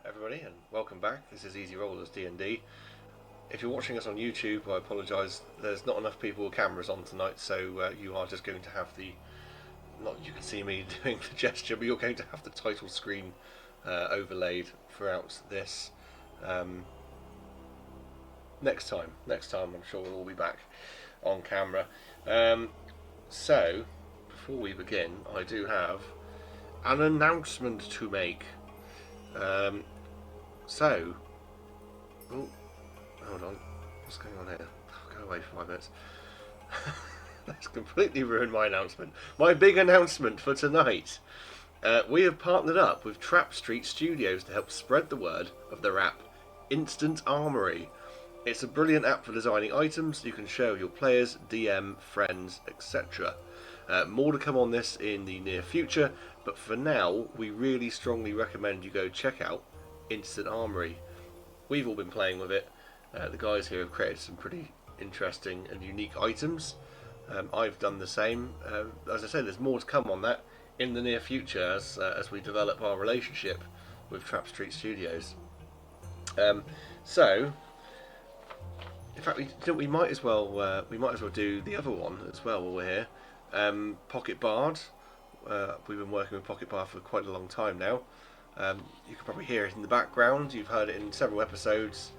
everybody, and welcome back. This is Easy Rollers D&D. If you're watching us on YouTube, I apologise. There's not enough people with cameras on tonight, so you are just going to have the... Not that you can see me doing the gesture, but you're going to have the title screen overlaid throughout this. Next time, I'm sure we'll all be back on camera. So, before we begin, I do have an announcement to make. So, oh, hold on, what's going on here? I'll go away for 5 minutes. That's completely ruined my announcement. My big announcement for tonight. We have partnered up with Trap Street Studios to help spread the word of their app, Instant Armory. It's a brilliant app for designing items you can share with your players, DM, friends, etc. More to come on this in the near future, but for now, we really strongly recommend you go check out Instant Armory. We've all been playing with it. The guys here have created some pretty interesting and unique items. I've done the same. As I say, there's more to come on that in the near future as we develop our relationship with Trap Street Studios. So, in fact, we might as well do the other one as well while we're here. Pocket Bard. We've been working with Pocket Bard for quite a long time now. You can probably hear it in the background. You've heard it in several episodes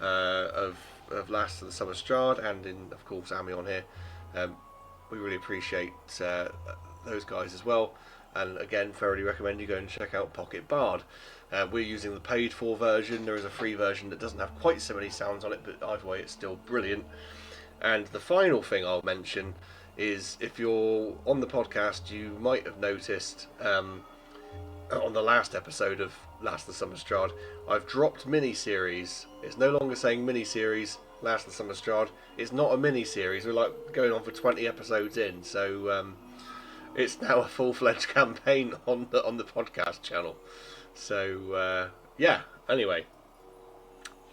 of Last of the Summer Strahd, and in, of course, Amion here. We really appreciate those guys as well, and again, thoroughly recommend you go and check out Pocket Bard. We're using the paid for version. There is a free version that doesn't have quite so many sounds on it, but either way, it's still brilliant. And the final thing I'll mention is, if you're on the podcast, you might have noticed on the last episode of Last of the Summer Strahd, I've dropped mini-series. It's no longer saying mini-series Last of the Summer Strahd. It's not a mini-series. We're like going on for 20 episodes in, so it's now a full-fledged campaign on the podcast channel. So yeah. Anyway,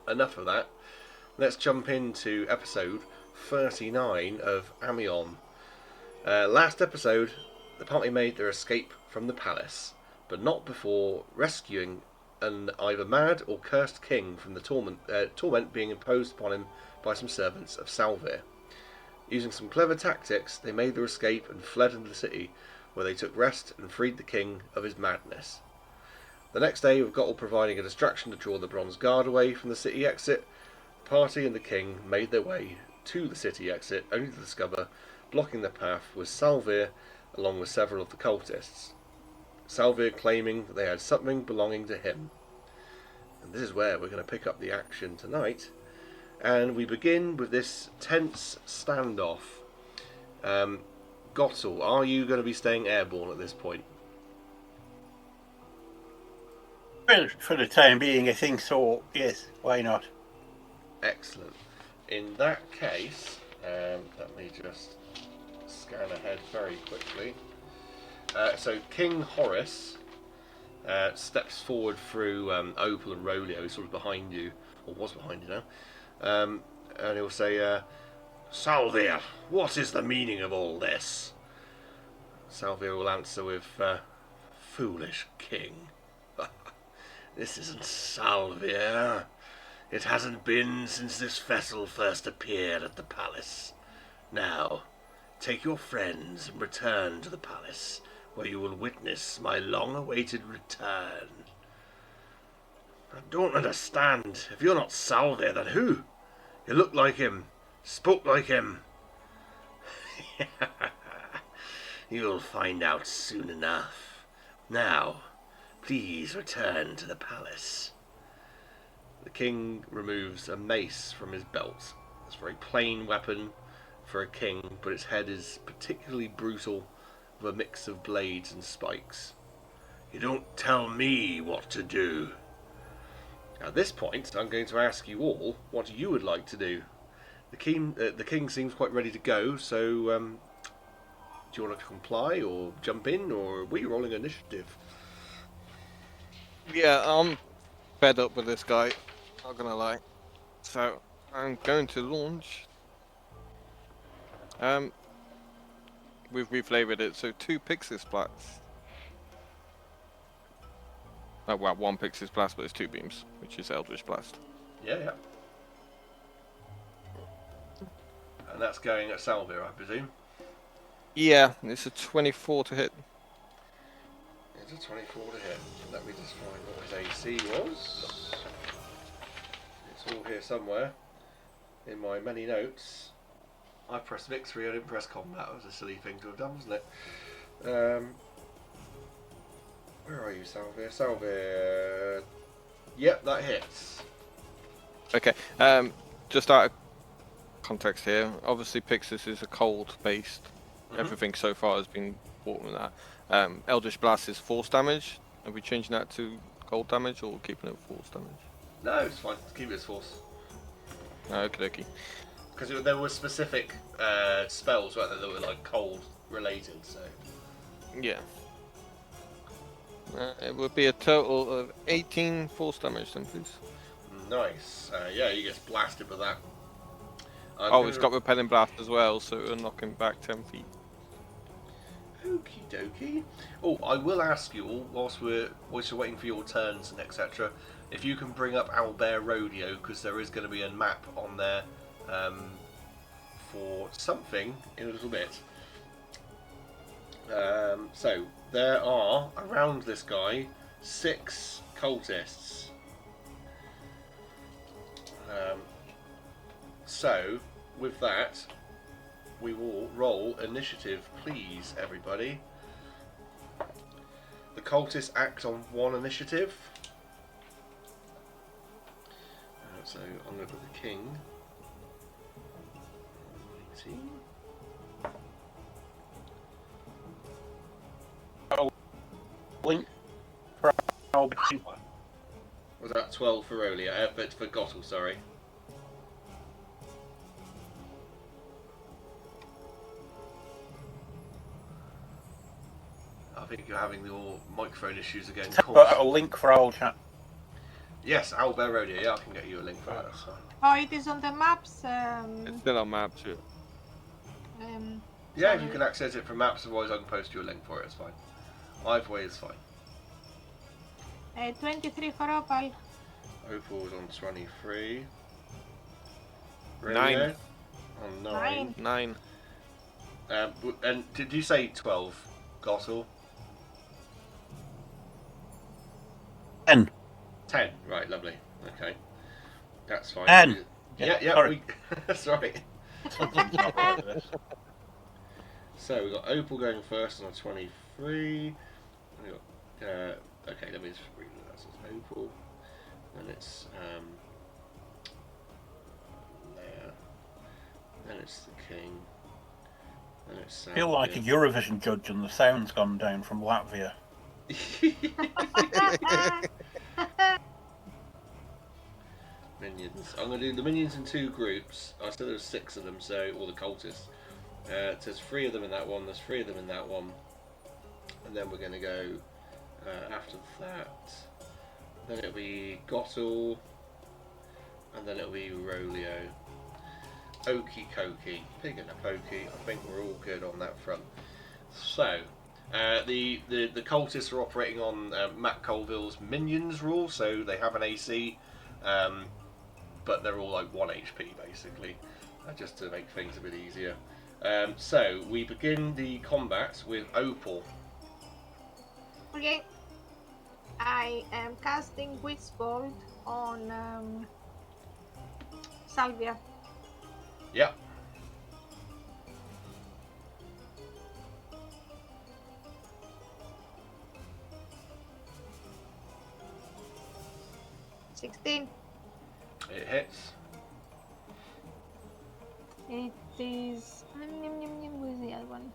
enough of that. Let's jump into episode 39 of Amion. Last episode, the party made their escape from the palace, but not before rescuing an either mad or cursed king from the torment being imposed upon him by some servants of Salvyr. Using some clever tactics, they made their escape and fled into the city, where they took rest and freed the king of his madness. The next day, with Gottel providing a distraction to draw the Bronze Guard away from the city exit, the party and the king made their way to the city exit, only to discover, blocking their path, was Salvyr, along with several of the cultists. Salvyr claiming that they had something belonging to him. And this is where we're going to pick up the action tonight. And we begin with this tense standoff. Gottel, are you going to be staying airborne at this point? Well, for the time being, I think so. Yes, why not? Excellent. In that case, let me just scan ahead very quickly. So King Horace steps forward through Opal and Rolio, sort of behind you, or was behind you now, and he'll say, Salvyr, what is the meaning of all this? Salvyr will answer with, foolish king. This isn't Salvyr. It hasn't been since this vessel first appeared at the palace. Now, take your friends and return to the palace, where you will witness my long-awaited return. I don't understand. If you're not Salvyr, then who? You look like him, spoke like him. You'll find out soon enough. Now, please return to the palace. The king removes a mace from his belt. It's a very plain weapon for a king, but its head is particularly brutal, with a mix of blades and spikes. You don't tell me what to do. At this point, I'm going to ask you all what you would like to do. The king seems quite ready to go, so do you want to comply or jump in, or are we rolling initiative? Yeah, I'm fed up with this guy, not gonna lie. So, I'm going to launch. We've reflavored it, so 2 Pixie Splats. Well, one Pixie's Blast, but it's 2 beams, which is Eldritch Blast. Yeah, yeah. And that's going at Salvyr, I presume. Yeah, it's a 24 to hit. It's a 24 to hit. Let me just find what his AC was. It's all here somewhere in my many notes. I pressed victory, I didn't press combat. That was a silly thing to have done, wasn't it? Where are you, Salvyr? Salvyr. Yep, that hits. Okay, just out of context here, obviously Pixis is a cold-based. Everything so far has been bought with that. Eldritch Blast is force damage. Are we changing that to cold damage or keeping it force damage? No, it's fine. Keep it as force. Okay. Because there were specific spells, weren't there, that were like cold related. So Yeah. It would be a total of 18 force damage then, please. nice. Yeah, he gets blasted with that. It's got Repelling Blast as well, so it'll knock him back 10 feet. Okie dokie. Oh, I will ask you all, whilst you're waiting for your turns and etc., if you can bring up Owlbear Rodeo, because there is going to be a map on there for something in a little bit. So, there are, around this guy, 6 cultists. So, with that, we will roll initiative, please, everybody. The cultists act on 1 initiative. So I'm going to put the king. 18. Link for our Was that 12 for Rolia? But for Gottel, sorry. I think you're having your microphone issues again. a link for our chat. Yes, Owlbear Rodeo. Yeah, I can get you a link for that. So. Oh, it is on the maps. It's still on maps, yeah. Yeah, if you can access it from maps, otherwise I can post you a link for it. It's fine. Either way is fine. 23 for Opal. Opal's on 23. 9. Rodeo on 9. 9. And did you say 12, Gottel? 10. 10, right, lovely. Okay. That's fine. 10. Yeah, sorry. That's right. So we've got Opal going first on a 23. We got, okay, let me just read that. So it's Opal. Then it's there. Then it's the king. Then it's I feel like a Eurovision judge and the sound's gone down from Latvia. Minions. I'm going to do the minions in 2 groups. I said there's 6 of them, so all the cultists. There's 3 of them in that one. There's 3 of them in that one, and then we're going to go after that. Then it'll be Gottel, and then it'll be Rolio. Okie dokie, pig and a pokey. I think we're all good on that front. So. The cultists are operating on Matt Colville's minions rule, so they have an AC, but they're all like 1 HP basically, just to make things a bit easier. So we begin the combat with Opal. Okay. I am casting Witch Bolt on Salvyr. Yeah. It hits. It is. Where's the other one?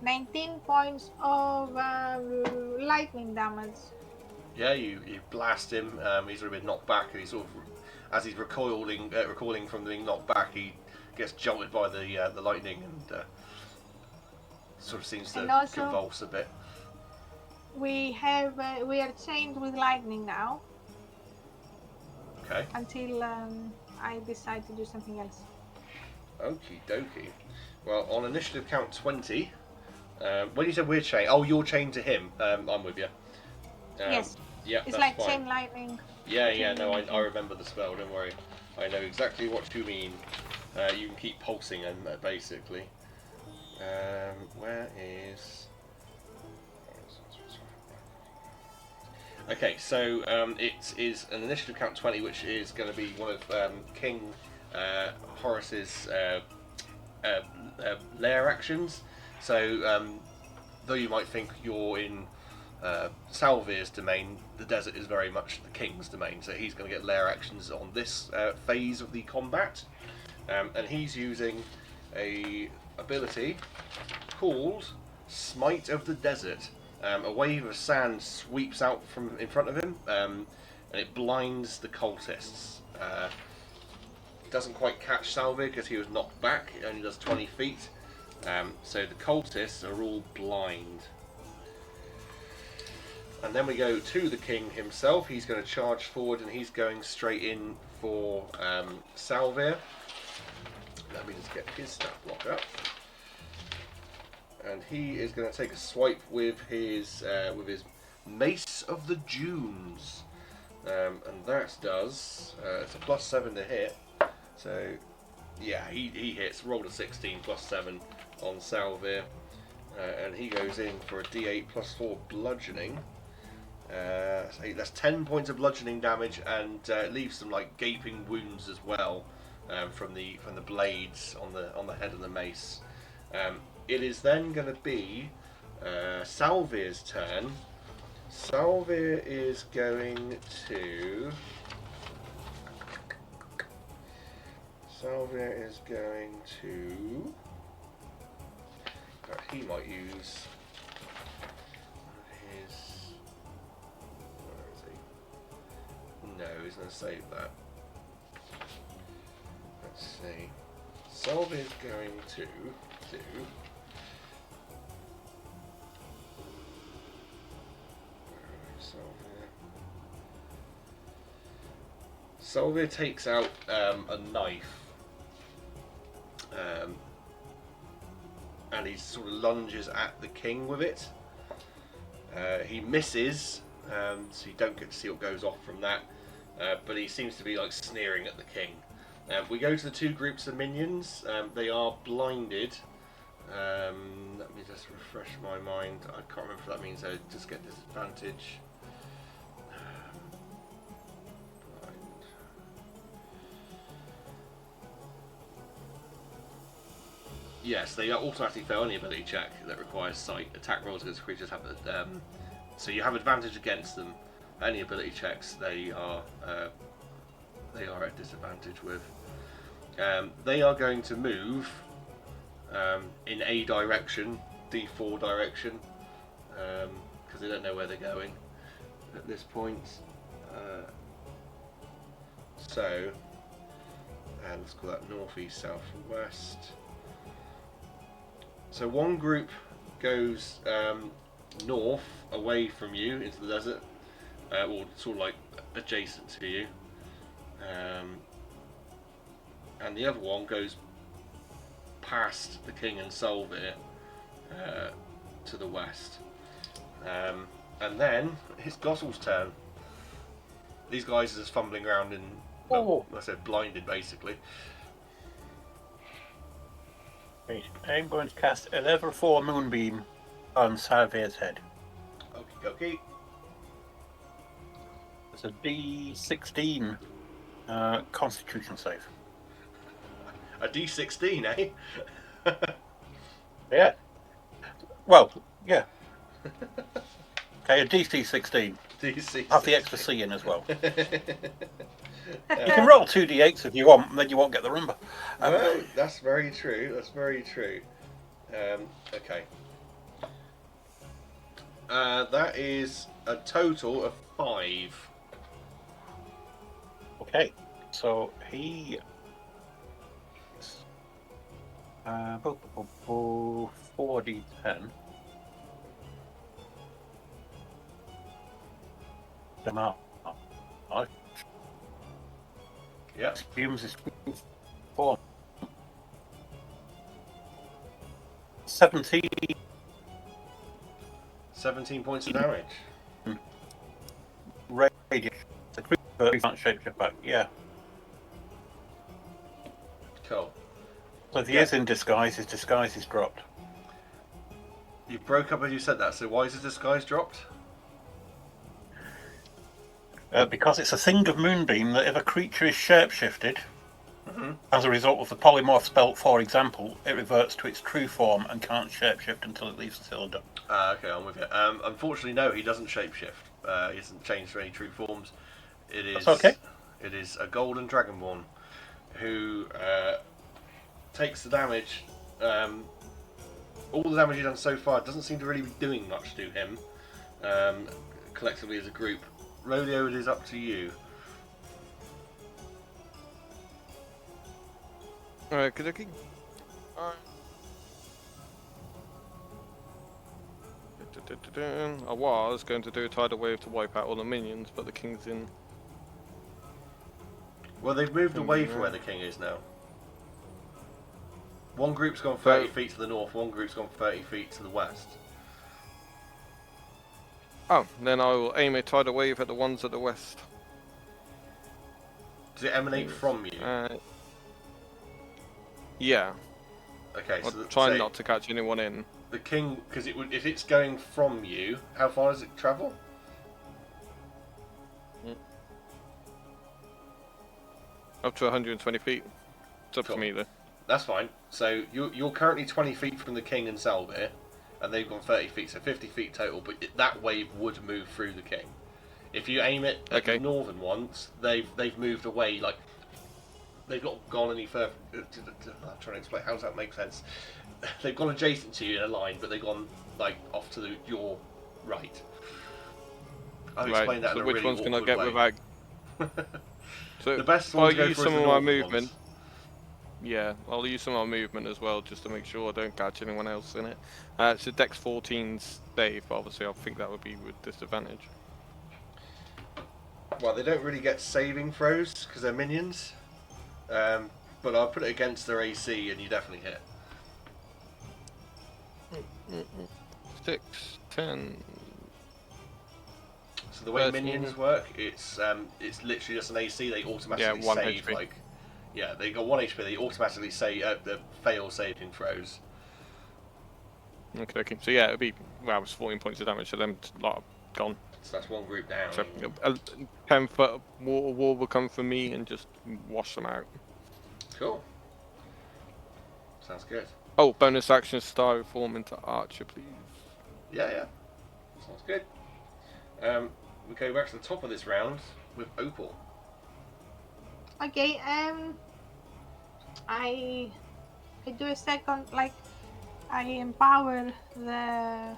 19 points of lightning damage. Yeah, you blast him. He's a bit knocked back, and he's sort of, as he's recoiling from being knocked back, he gets jolted by the lightning and sort of seems to also, convulse a bit. We are chained with lightning now. Okay. Until I decide to do something else. Okie dokie. Well, on initiative count 20, When you said we're chained, oh, you're chained to him. I'm with you. Yes. Yeah, It's that's like fine. chain lightning. Yeah, no, I remember the spell, don't worry. I know exactly what you mean. You can keep pulsing him, basically. Where is... Okay, so it is an initiative count 20, which is going to be one of King Horus's lair actions. So, though you might think you're in Salvyr's domain, the desert is very much the King's domain. So he's going to get lair actions on this phase of the combat, and he's using a ability called Smite of the Desert. A wave of sand sweeps out from in front of him, and it blinds the cultists. It doesn't quite catch Salvyr because he was knocked back. It only does 20 feet. So the cultists are all blind. And then we go to the king himself. He's going to charge forward and he's going straight in for Salvyr. Let me just get his stat block up. And he is going to take a swipe with his Mace of the Dunes. And that does, it's a +7 to hit. So, yeah, he hits. Rolled a 16 +7 on Salvyr. And he goes in for a d8 +4 bludgeoning. So that's 10 points of bludgeoning damage, and leaves some like gaping wounds as well from the blades on the head of the mace. It is then going to be Salvyr's turn. Salvyr is going to. He might use his. Where is he? No, he's going to save that. Let's see. Salvyr's going to do. Salvyr takes out a knife, and he sort of lunges at the king with it. He misses, so you don't get to see what goes off from that, but he seems to be like sneering at the king. We go to the two groups of minions. They are blinded. Let me just refresh my mind. I can't remember what that means. I just get disadvantage. Yes, they automatically fail any ability check that requires sight. Attack rolls against creatures have so you have advantage against them. Any ability checks they are at disadvantage with. They are going to move in a direction, D4 direction, because they don't know where they're going at this point. So, and let's call that north, east, south, and west. So one group goes north, away from you, into the desert, or sort of like adjacent to you, and the other one goes past the king and Salvyr to the west. And then it's Gossel's turn. These guys are just fumbling around and, well, I said blinded basically. Right, I'm going to cast a level 4 moonbeam on Salvyr's head. Okie dokie. It's a D16 Constitution save. A D16, eh? Yeah. Well, yeah. Okay, a DC 16. D16. Have the extra C in as well. You can roll 2d8s if you want, and then you won't get the number. Well, that's very true. That's very true. Okay. That is a total of 5. Okay, so he 4d10. Yeah. Fumes is 4. 17 17 points of damage. Radiant. The creature can't shapeshift back. Yeah. Cool. So if he is in disguise, his disguise is dropped. You broke up as you said that, so why is the disguise dropped? Because it's a thing of Moonbeam that if a creature is shapeshifted, as a result of the polymorph spell, for example, it reverts to its true form and can't shapeshift until it leaves the cylinder. Okay, I'm with you. Unfortunately, no, he doesn't shapeshift. He hasn't changed to any true forms. It is. That's okay. It is a golden dragonborn who takes the damage. All the damage he's done so far doesn't seem to really be doing much to him. Collectively as a group. Rodeo, it is up to you. Alright, good looking. Alright. I was going to do a tidal wave to wipe out all the minions, but the king's in. Well, they've moved away from where the king is now. One group's gone 30 feet to the north, one group's gone 30 feet to the west. Oh, then I will aim a tidal wave at the ones at the west. Does it emanate from you? Yeah. Okay, so I'll try not to catch anyone in. The king, because if it's going from you, how far does it travel? Up to 120 feet. It's up to me though. That's fine. So you're currently 20 feet from the king and Salvyr, and they've gone 30 feet, so 50 feet total. But that wave would move through the king. If you aim it at the northern ones, they've moved away. Like they've not gone any further. I'm trying to explain. How does that make sense? They've gone adjacent to you in a line, but they've gone like off to your right. I've explained that in a really awkward way. So which ones can I get without? So the best I'll one to go use for some is of the my northern movement. ones. Yeah, I'll use some of my movement as well, just to make sure I don't catch anyone else in it. It's a Dex 14 save, but obviously I think that would be with disadvantage. Well, they don't really get saving throws because they're minions, but I'll put it against their AC and you definitely hit. 6, 10. So the way 13. minions work, it's literally just an AC. They automatically one save HP. like, yeah, they got 1 HP. They automatically say the fail saving throws. Okay. So yeah, it'd be it's 14 points of damage. So them lot gone. So that's one group down. So a 10-foot wall will come from me and just wash them out. Cool. Sounds good. Oh, bonus action star reform into archer, please. Yeah. Sounds good. We go back to the top of this round with Opal. Okay, I do a second, like, I empower the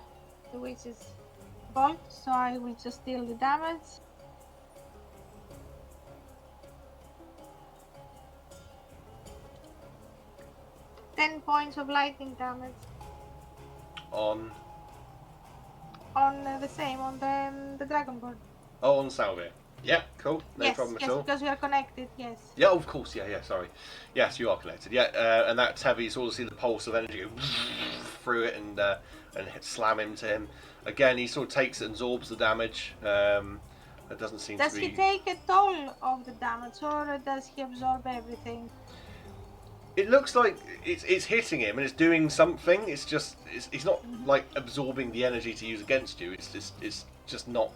witch's bolt, so I will just deal the damage. $10 points of lightning damage. On The same, on the Dragonborn. Oh, on Salvyr. Yeah, cool. No problem at all. Yes, because we are connected, yes. Yeah, of course, yeah, sorry. Yes, you are connected. Yeah, and that's heavy. You sort of see the pulse of energy go through it and slam into him. Again, he sort of takes it and absorbs the damage. That doesn't seem Does to be... he take a toll of the damage, or does he absorb everything? It looks like it's hitting him and it's doing something. It's just he's not like absorbing the energy to use against you. It's just not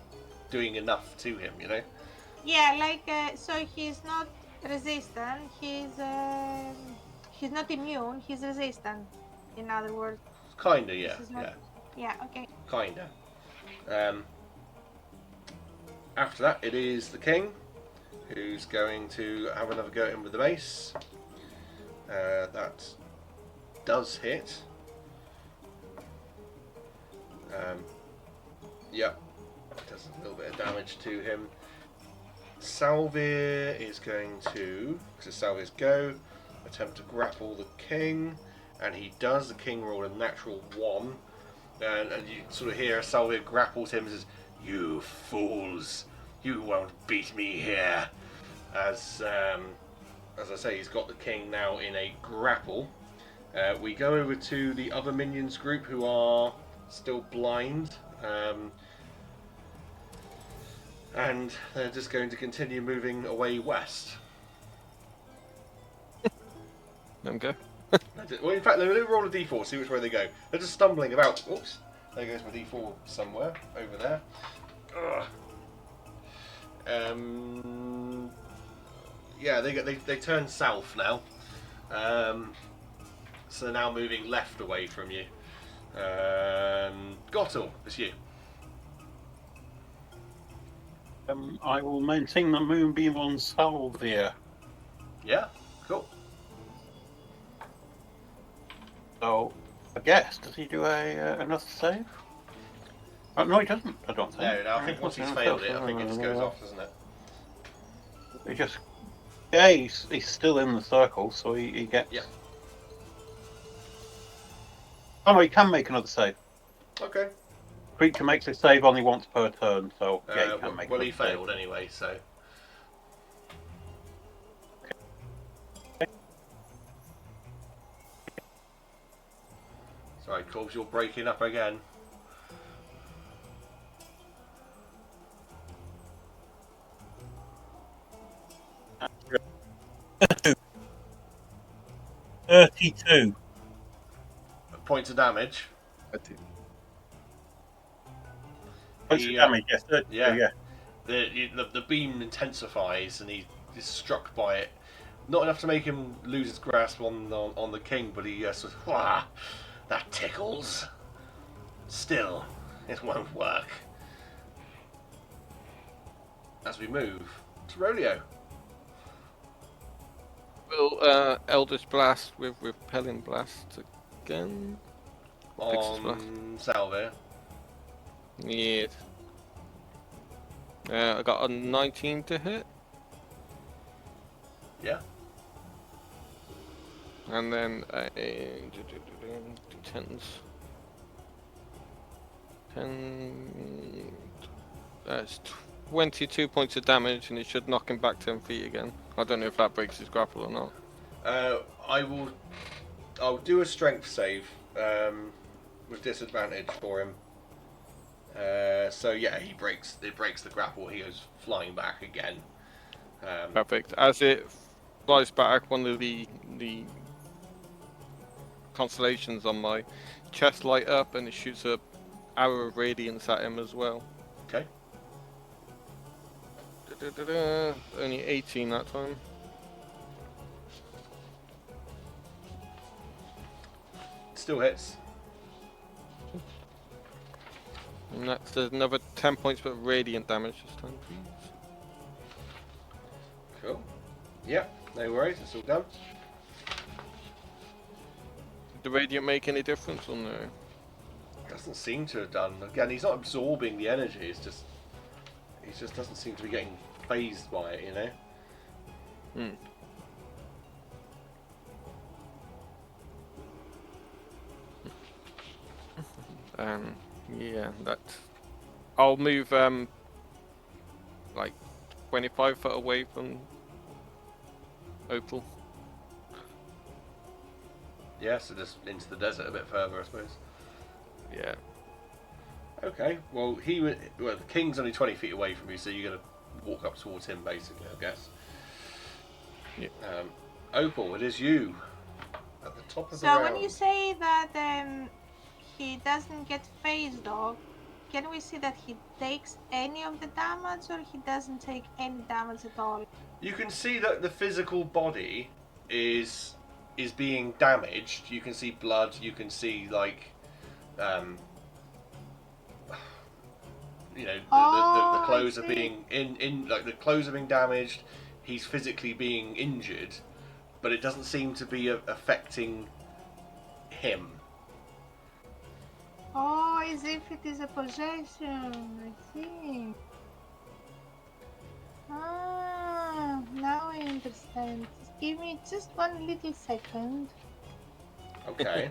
doing enough to him, you know. Yeah, like so he's not resistant. He's not immune. He's resistant. In other words. Kinda, yeah, Yeah. Okay. Kinda. After that, it is the king, who's going to have another go at him with the mace. That does hit. Yep, does a little bit of damage to him. Salvyr is going to, because Salvyr's go, attempt to grapple the king, and he does. The king rolled a natural 1, and you sort of hear Salvyr grapples him and says, "You fools, you won't beat me here." As I say, he's got the king now in a grapple. We go over to the other minions group who are still blind. And they're just going to continue moving away west. Let them go. Well, in fact, let me roll a d4, see which way they go. They're just stumbling about. Oops. There goes my d4 somewhere. Over there. Ugh. Yeah, they turn south now. So they're now moving left away from you. Gottel, it's you. I will maintain the moonbeam on Salvyr. Yeah, cool. So, I guess, does he do another save? No, he doesn't, I don't think. No, I think once he's failed it, I think it just goes off, doesn't it? He just... Yeah, he's still in the circle, so he gets... Yeah. Oh no, he can make another save. Okay. Creature makes a save only once per turn, so yeah, he can make well, another he failed anyway, so... Sorry, Corbs, you're breaking up again. save. 32. Points of damage. Points of damage, yes. 32, Yeah. The beam intensifies and he is struck by it. Not enough to make him lose his grasp on the king, but he sort of, wah, that tickles. Still, it won't work. As we move to Rolio. Will Eldritch Blast with Repelling Blast again? On Salvyr. Yeah. I got a 19 to hit. Yeah. And then a 10s. 10. That's 22 points of damage, and it should knock him back 10 feet again. I don't know if that breaks his grapple or not. I'll do a strength save with disadvantage for him. So yeah, it breaks the grapple. He goes flying back again. Perfect. As it flies back, one of the constellations on my chest light up, and it shoots a arrow of radiance at him as well. Okay. Only 18 that time. Still hits. And that's another 10 points of radiant damage this time, please. Cool. Yep, no worries, it's all done. Did the radiant make any difference or no? Doesn't seem to have done. Again, he's not absorbing the energy, he just doesn't seem to be getting phased by it, you know? Yeah, that. I'll move like 25 foot away from Opal. Yeah, so just into the desert a bit further, I suppose. Yeah. Okay, well the king's only 20 feet away from you, so you're gonna walk up towards him, basically, I guess. Yeah. Opal, it is you at the top of the So round. when you say that he doesn't get phased off, can we see that he takes any of the damage, or he doesn't take any damage at all? You can see that the physical body is being damaged. You can see blood. You can see like, you know, the clothes are being like the clothes are being damaged. He's physically being injured, but it doesn't seem to be affecting him. Oh, as if it is a possession. I see. Ah, now I understand. Just give me just one little second. Okay.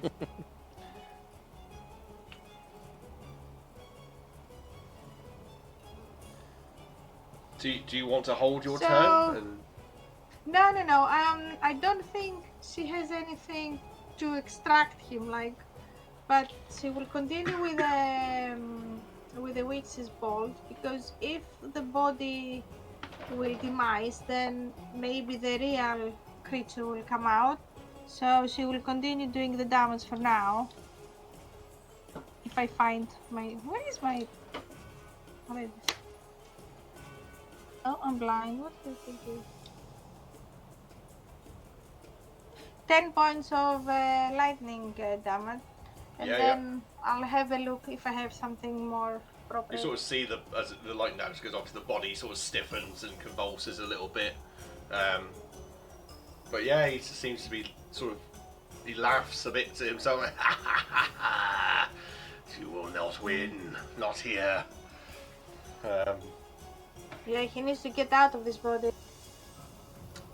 Do you want to hold your turn? And... No. I don't think she has anything to extract him, like, but she will continue with with the witch's bolt, because if the body will demise, then maybe the real creature will come out. So she will continue doing the damage for now. If I find my... Where is my... What is this? Oh, I'm blind. What does it do? 10 points of lightning damage. And then I'll have a look if I have something more proper. You sort of see as the lightning damage goes off, the body sort of stiffens and convulses a little bit. But yeah, he seems to be sort of... He laughs a bit to himself. Like, ha ha ha ha! You will not win. Not here. Yeah, he needs to get out of this body.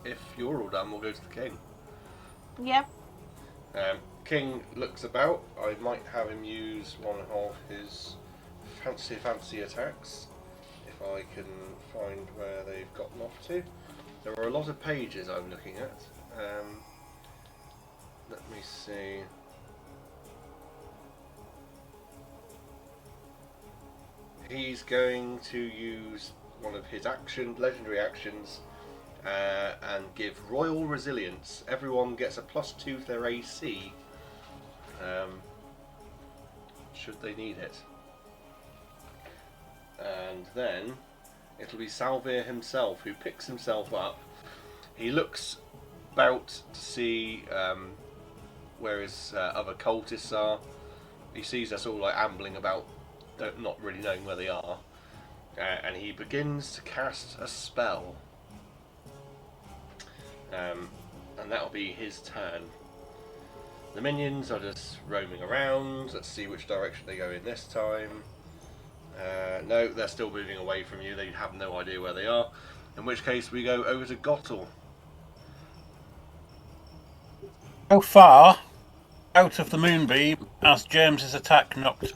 If you're all done, we'll go to the king. Yep. King looks about. I might have him use one of his fancy attacks, if I can find where they've gotten off to. There are a lot of pages I'm looking at. Let me see. He's going to use one of his legendary actions, and give Royal Resilience. Everyone gets a +2 to their AC, should they need it. And then it'll be Salvyr himself who picks himself up. He looks about to see where his other cultists are. He sees us all like ambling about, not really knowing where they are, and he begins to cast a spell. And that'll be his turn. The minions are just roaming around. Let's see which direction they go in this time. No, they're still moving away from you. They have no idea where they are. In which case we go over to Gottel. How far out of the moonbeam has James's attack knocked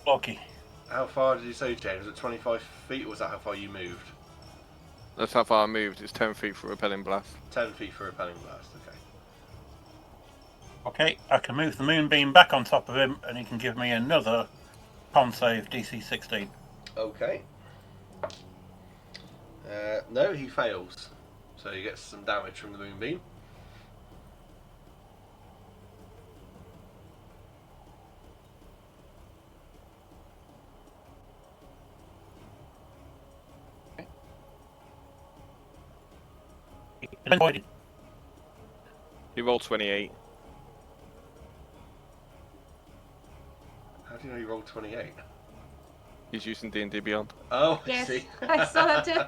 Loki? How far did you say, James? Was it 25 feet, or was that how far you moved? That's how far I moved. It's 10 feet for repelling blast. 10 feet for repelling blast, okay. Okay, I can move the moonbeam back on top of him, and he can give me another con save, DC 16. Okay. No, he fails. So he gets some damage from the moonbeam. He rolled 28. How do you know you rolled 28? He's using D&D Beyond. Oh, I Yes, see. I saw that too.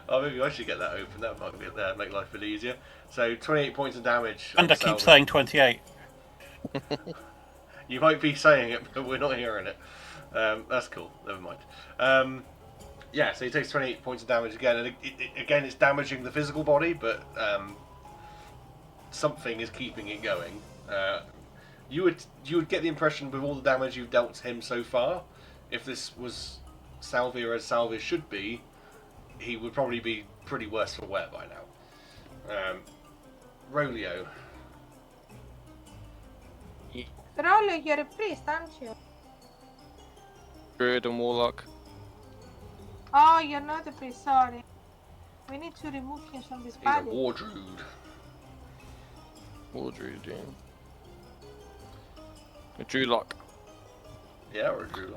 Oh, maybe I should get that open. That might make life a bit easier. So 28 points of damage. And I keep Salvyr. saying 28. You might be saying it, but we're not hearing it. That's cool. Never mind. Yeah, so he takes 28 points of damage again, and again it's damaging the physical body, but something is keeping it going. You would get the impression with all the damage you've dealt him so far, if this was Salvyr as Salvyr should be, he would probably be pretty worse for wear by now. Rolio. Rollo, you're a priest, aren't you? Druid and Warlock. Oh, you're not a priest, sorry. We need to remove him from this He's a body. war druid. War Druid, yeah. A Drewlock. Yeah, or a druid.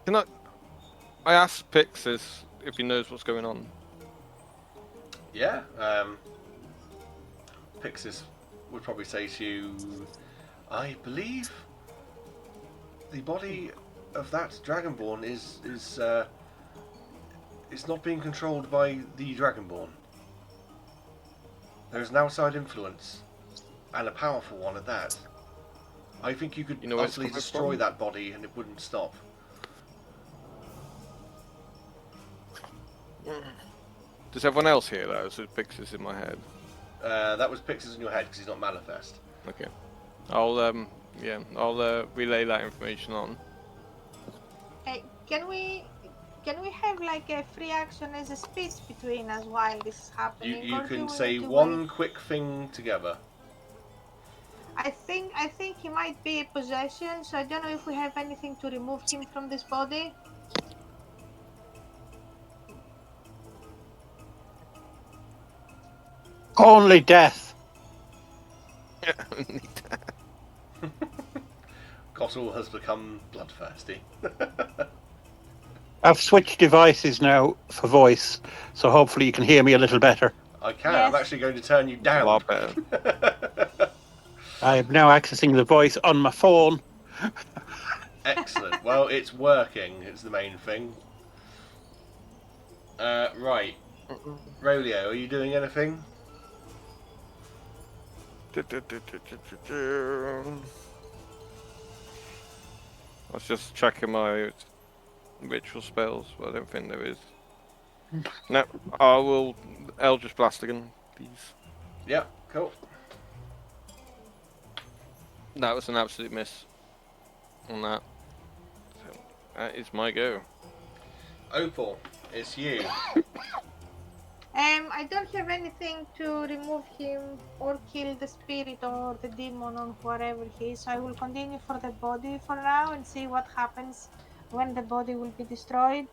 Can I ask Pixis if he knows what's going on? Yeah, Pixis would probably say to you, I believe the body of that Dragonborn is not being controlled by the Dragonborn. There is an outside influence, and a powerful one at that. I think you could You know where it's utterly coming destroy from? that body and it wouldn't stop. Does everyone else hear that? Or is it Pixis in my head? That was Pixis in your head because he's not manifest. Okay. I'll relay that information on. Hey, can we Can we have like a free action as a speech between us while this is happening, You or do can we say need to one wait? quick thing together. I think he might be a possession, so I don't know if we have anything to remove him from this body. Only death. Cottle has become bloodthirsty. I've switched devices now for voice, so hopefully you can hear me a little better. I can. Yes. I'm actually going to turn you down. A lot better. I am now accessing the voice on my phone. Excellent. Well, it's working. It's the main thing. Right. Rolio, are you doing anything? I was just checking my ritual spells, but I don't think there is. No, I will Eldritch Blast again, please. Yeah, cool. That was an absolute miss on that. So, that is my go. Opal, it's you. I don't have anything to remove him or kill the spirit or the demon or whatever he is, so I will continue for the body for now and see what happens when the body will be destroyed.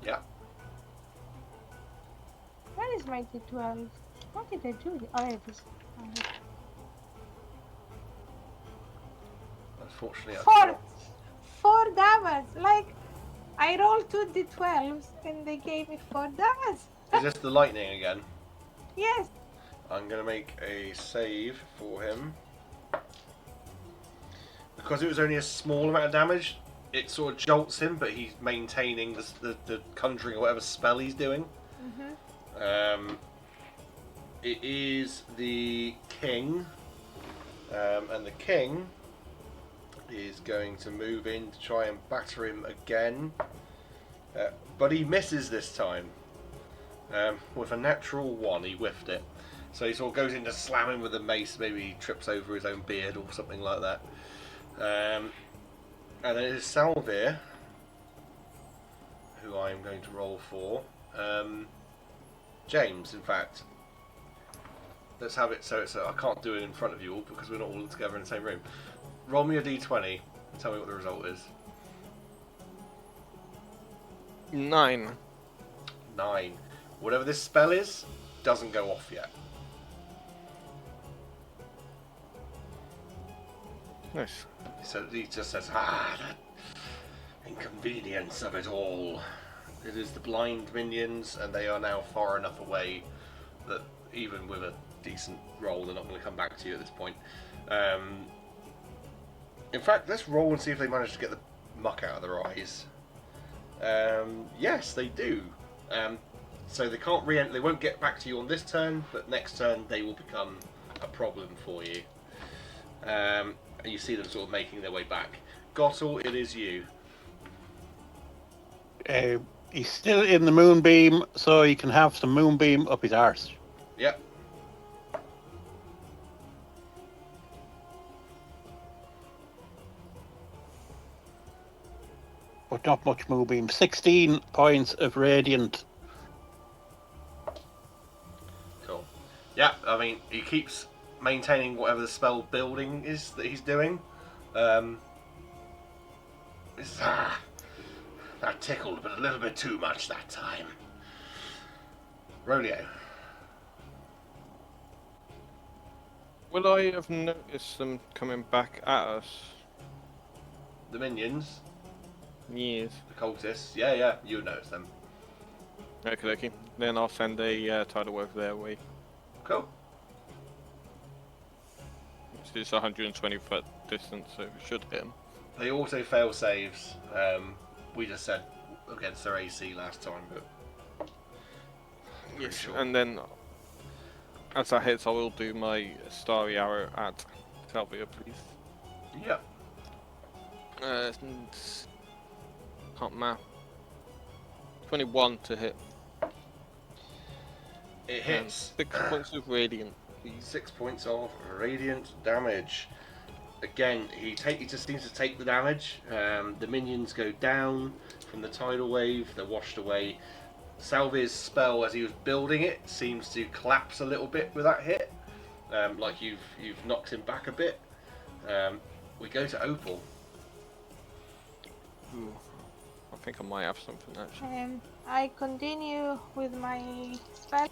Yeah. Where is my D12? What did I do? Oh, it is. Unfortunately, I Four! can't. 4 damage! Like, I rolled 2 D12s and they gave me 4 damage! Is this the lightning again? Yes! I'm going to make a save for him. Because it was only a small amount of damage, it sort of jolts him, but he's maintaining the conjuring or whatever spell he's doing. It is the king, and the king is going to move in to try and batter him again, but he misses this time. With a natural 1, he whiffed it. So he sort of goes in to slam him with a mace, maybe he trips over his own beard or something like that. And then it is Salvyr, who I am going to roll for. James, in fact. Let's have it so it's I can't do it in front of you all because we're not all together in the same room. Roll me a d20 and tell me what the result is. 9. 9. Whatever this spell is, doesn't go off yet. Nice. So he just says, the inconvenience of it all. It is the blind minions, and they are now far enough away that even with a decent roll, they're not going to come back to you at this point. In fact, let's roll and see if they manage to get the muck out of their eyes. Yes, they do. So they can't re-enter. They won't get back to you on this turn, but next turn they will become a problem for you. And you see them sort of making their way back. Gottel, it is you. He's still in the moonbeam, so he can have some moonbeam up his arse. Yep. But not much moonbeam. 16 points of radiant. Cool. Yeah, I mean, he keeps maintaining whatever the spell building is that he's doing. That tickled, but a little bit too much that time. Rolio. Will I have noticed them coming back at us? The minions, Yes. the cultists, yeah, you notice them. Okay. Then I'll send a tidal wave their way. Cool. It's 120 foot distance, so it should hit them. They also fail saves. We just said against their AC last time, but Yes. sure. And then, as that hits, I will do my starry arrow at Salvyr, please. yeah, Can't map. 21 to hit. it hits. 6 points of radiant, please. 6 points of radiant damage. Again, he just seems to take the damage. The minions go down from the tidal wave. They're washed away. Salvyr's spell, as he was building it, seems to collapse a little bit with that hit. Like you've knocked him back a bit. We go to Opal. Ooh, I think I might have something actually. I continue with my spell.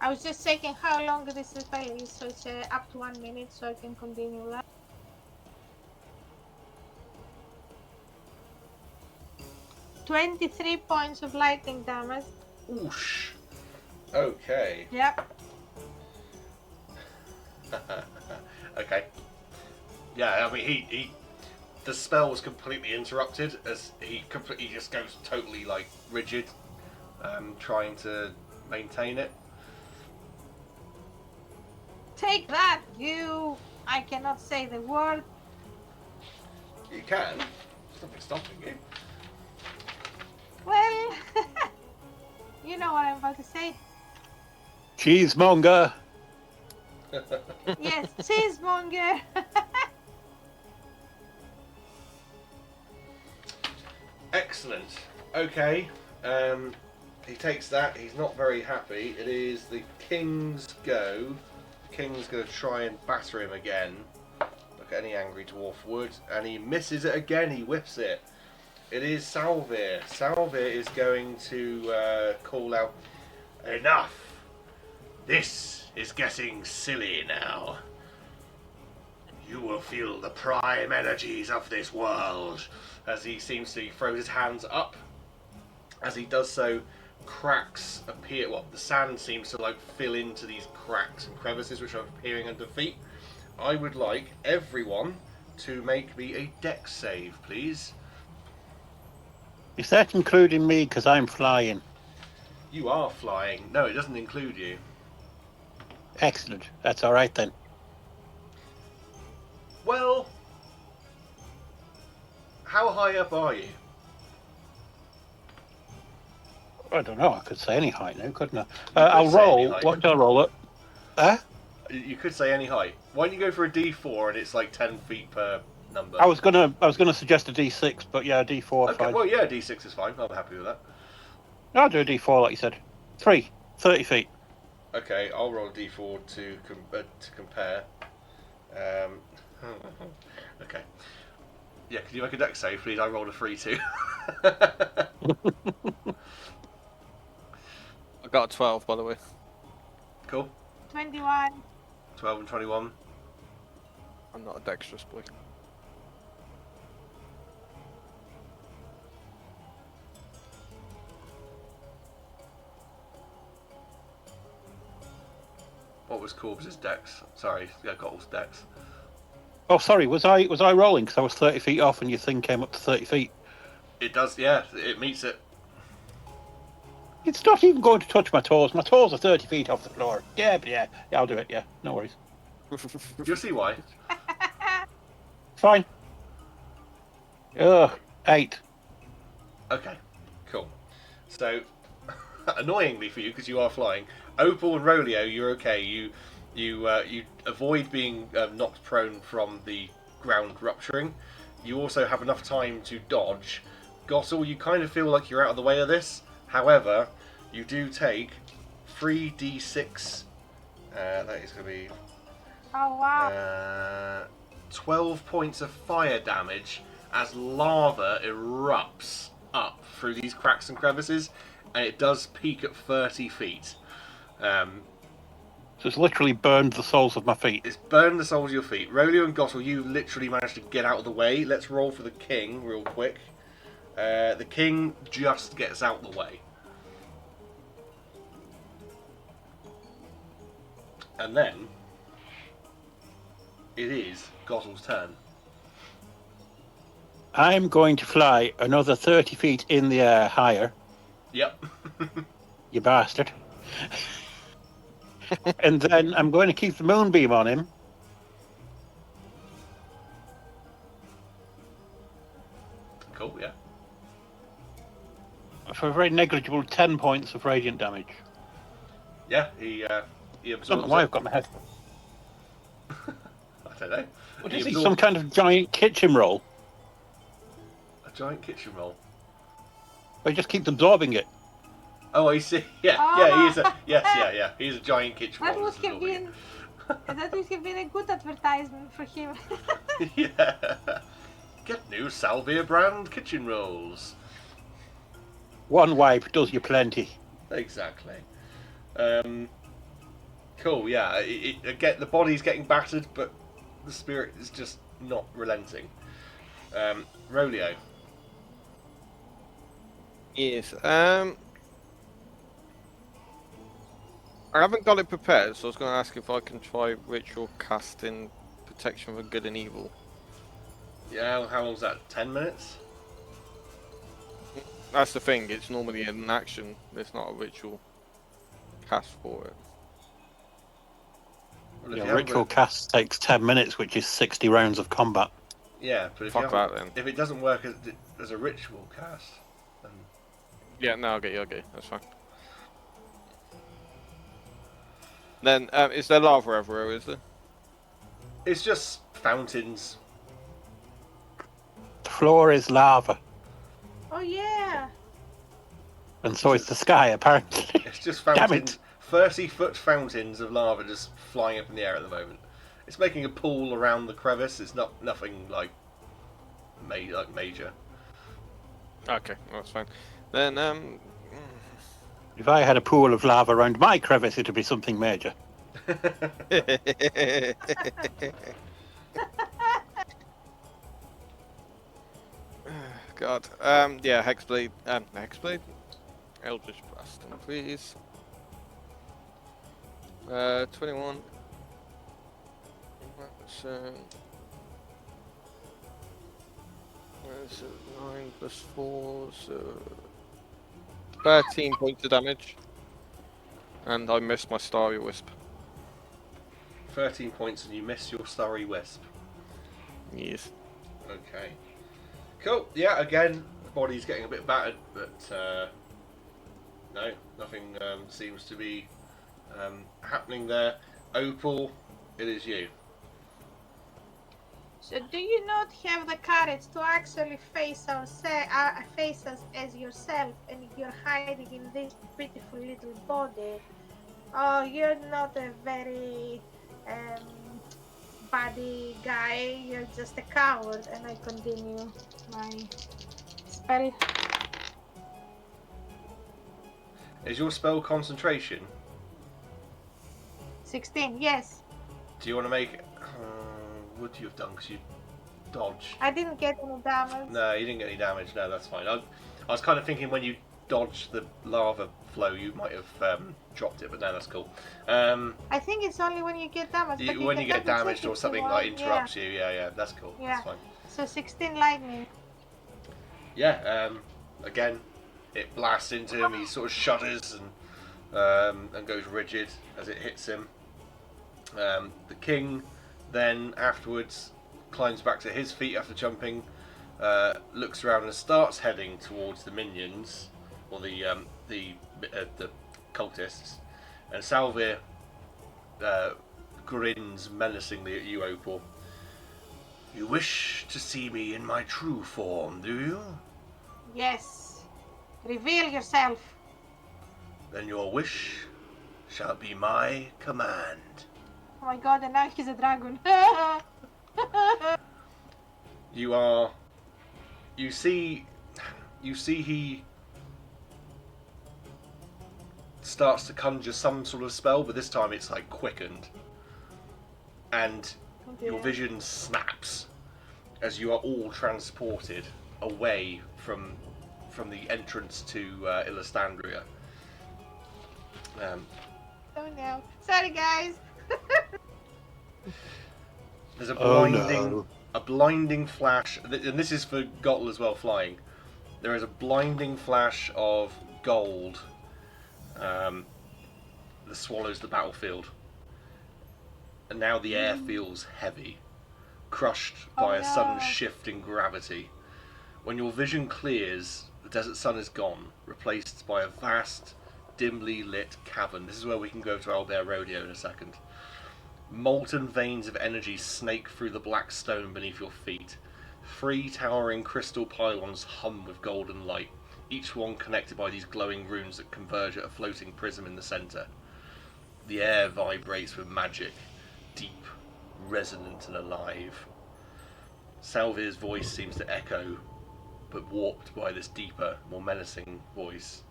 I was just checking how long this spell is, so it's up to 1 minute, so I can continue that. $23 points of lightning damage. Oosh. Okay. Yep. Okay. Yeah, I mean, he the spell was completely interrupted as he completely just goes totally like rigid, trying to maintain it. Take that, you! I cannot say the word. You can. There's nothing stopping you. Well, you know what I'm about to say. Cheesemonger. Yes, cheesemonger. Excellent. Okay. He takes that. He's not very happy. It is the King's go. The King's going to try and batter him again. Look at any angry dwarf would. And he misses it again. He whiffs it. It is Salvyr. Salvyr is going to call out, "Enough! This is getting silly now. You will feel the prime energies of this world." As he seems to throw his hands up. As he does so, cracks appear. Well, the sand seems to like fill into these cracks and crevices which are appearing under feet. I would like everyone to make me a dex save, please. Is that including me? Because I'm flying. You are flying. No, it doesn't include you. Excellent. That's all right then. Well, how high up are you? I don't know. I could say any height now, couldn't I? could I'll say any roll. height. What do I roll it? Huh? You could say any height. Why don't you go for a D4 and it's like 10 feet per number? I was gonna suggest a D6, but yeah, a D4 Okay, fine. well, yeah, D6 is fine. I'm happy with that. I'll do a D4 like you said. 30 feet. Okay, I'll roll a D4 to compare. Okay. Yeah, could you make a dex save, please? I rolled a 3 too. I got a 12, by the way. Cool. 21. 12 and 21. I'm not a dexterous boy. What was Corbs's dex? Sorry, yeah, Gottle's dex. Oh, sorry. Was I rolling? Because I was 30 feet off, and your thing came up to 30 feet. It does, yeah, it meets it. It's not even going to touch my toes. My toes are 30 feet off the floor. Yeah, I'll do it. Yeah, no worries. You'll see why. Fine. 8. Okay, cool. So, annoyingly for you, because you are flying, Opal and Rolio, you're okay. You avoid being knocked prone from the ground rupturing. You also have enough time to dodge. Gottle, you kind of feel like you're out of the way of this. However, you do take 3d6. That is going to be Oh wow. 12 points of fire damage as lava erupts up through these cracks and crevices, and it does peak at 30 feet. So it's literally burned the soles of my feet. It's burned the soles of your feet. Rolio and Gottle, you literally managed to get out of the way. Let's roll for the king real quick. The king just gets out the way. And then it is Gottle's turn. I'm going to fly another 30 feet in the air higher. Yep. You bastard. And then I'm going to keep the moonbeam on him. Cool, yeah. For a very negligible 10 points of radiant damage. Yeah, he he I don't absorbs know why it. I've got my head. I don't know. What He is he? absorbs Some kind of giant kitchen roll? a giant kitchen roll. They just keep absorbing it. Oh, I see. Yeah, Oh. he's a yeah. He's a giant kitchen That roll. would that's have absorbing been that would have been a good advertisement for him. it. Yeah. Get new Salvyr brand kitchen rolls. One wipe does you plenty. Exactly. Cool. Yeah. Again, the body's getting battered, but the spirit is just not relenting. Rolio. Yes. I haven't got it prepared, so I was going to ask if I can try ritual casting protection for good and evil. Yeah. How long's that? 10 minutes. That's the thing. It's normally an action. There's not a ritual cast for it. Well, if Yeah, you haven't ritual cast takes 10 minutes, which is 60 rounds of combat. Yeah, but if Fuck you that haven't, then. if it doesn't work as a ritual cast, then Yeah, no, I'll get you. That's fine. Then, is there lava everywhere? Is there? it's just fountains. The floor is lava, Oh yeah. and so is the sky, apparently. It's just Damn fountains. it. 30-foot fountains of lava just flying up in the air at the moment. It's making a pool around the crevice. It's nothing like major. Okay, that's fine. Then, If I had a pool of lava around my crevice, it'd be something major. God. Yeah, Hexblade. Hexblade? Eldritch Blasting, please. 21. So. Where's it? 9 plus 4, so. 13 points of damage. And I missed my Starry Wisp. 13 points and you miss your Starry Wisp. Yes. Okay. Cool. Yeah, again, the body's getting a bit battered, but no, nothing seems to be happening there. Opal, it is you. So do you not have the courage to actually face us as yourself, and you're hiding in this beautiful little body? Oh, you're not a very body guy. You're just a coward. And I continue my spell. Is your spell concentration? 16. Yes. Do you want to make it? Would you have done because you dodged? I didn't get any damage. No, you didn't get any damage. No, that's fine. I was kind of thinking when you dodged the lava flow, you might have dropped it, but no, that's cool. I think it's only when you get damaged. But When you get double check damaged if or something you like want. interrupts you, yeah, that's cool. Yeah. That's fine. So 16 lightning. Yeah, again, it blasts into him. He sort of shudders and goes rigid as it hits him. The king then afterwards climbs back to his feet after jumping, looks around and starts heading towards the minions or the cultists, and Salvyr grins menacingly at you, Opal. You wish to see me in my true form, do you? Yes. Reveal yourself. Then your wish shall be my command. Oh my god, and now he's a dragon. You see he starts to conjure some sort of spell, but this time it's like quickened. And your vision snaps as you are all transported away from the entrance to Illastandria. Oh no. Sorry guys. There's a Oh, blinding, no. a blinding flash, and this is for Gotl as well, flying. There is a blinding flash of gold that swallows the battlefield, and now the air feels heavy, crushed by a sudden shift in gravity. When your vision clears, the desert sun is gone, replaced by a vast, dimly lit cavern. This is where we can go to Owlbear Rodeo in a second. Molten veins of energy snake through the black stone beneath your feet. 3 towering crystal pylons hum with golden light, each one connected by these glowing runes that converge at a floating prism in the centre. The air vibrates with magic, deep, resonant and alive. Salvyr's voice seems to echo, but warped by this deeper, more menacing voice.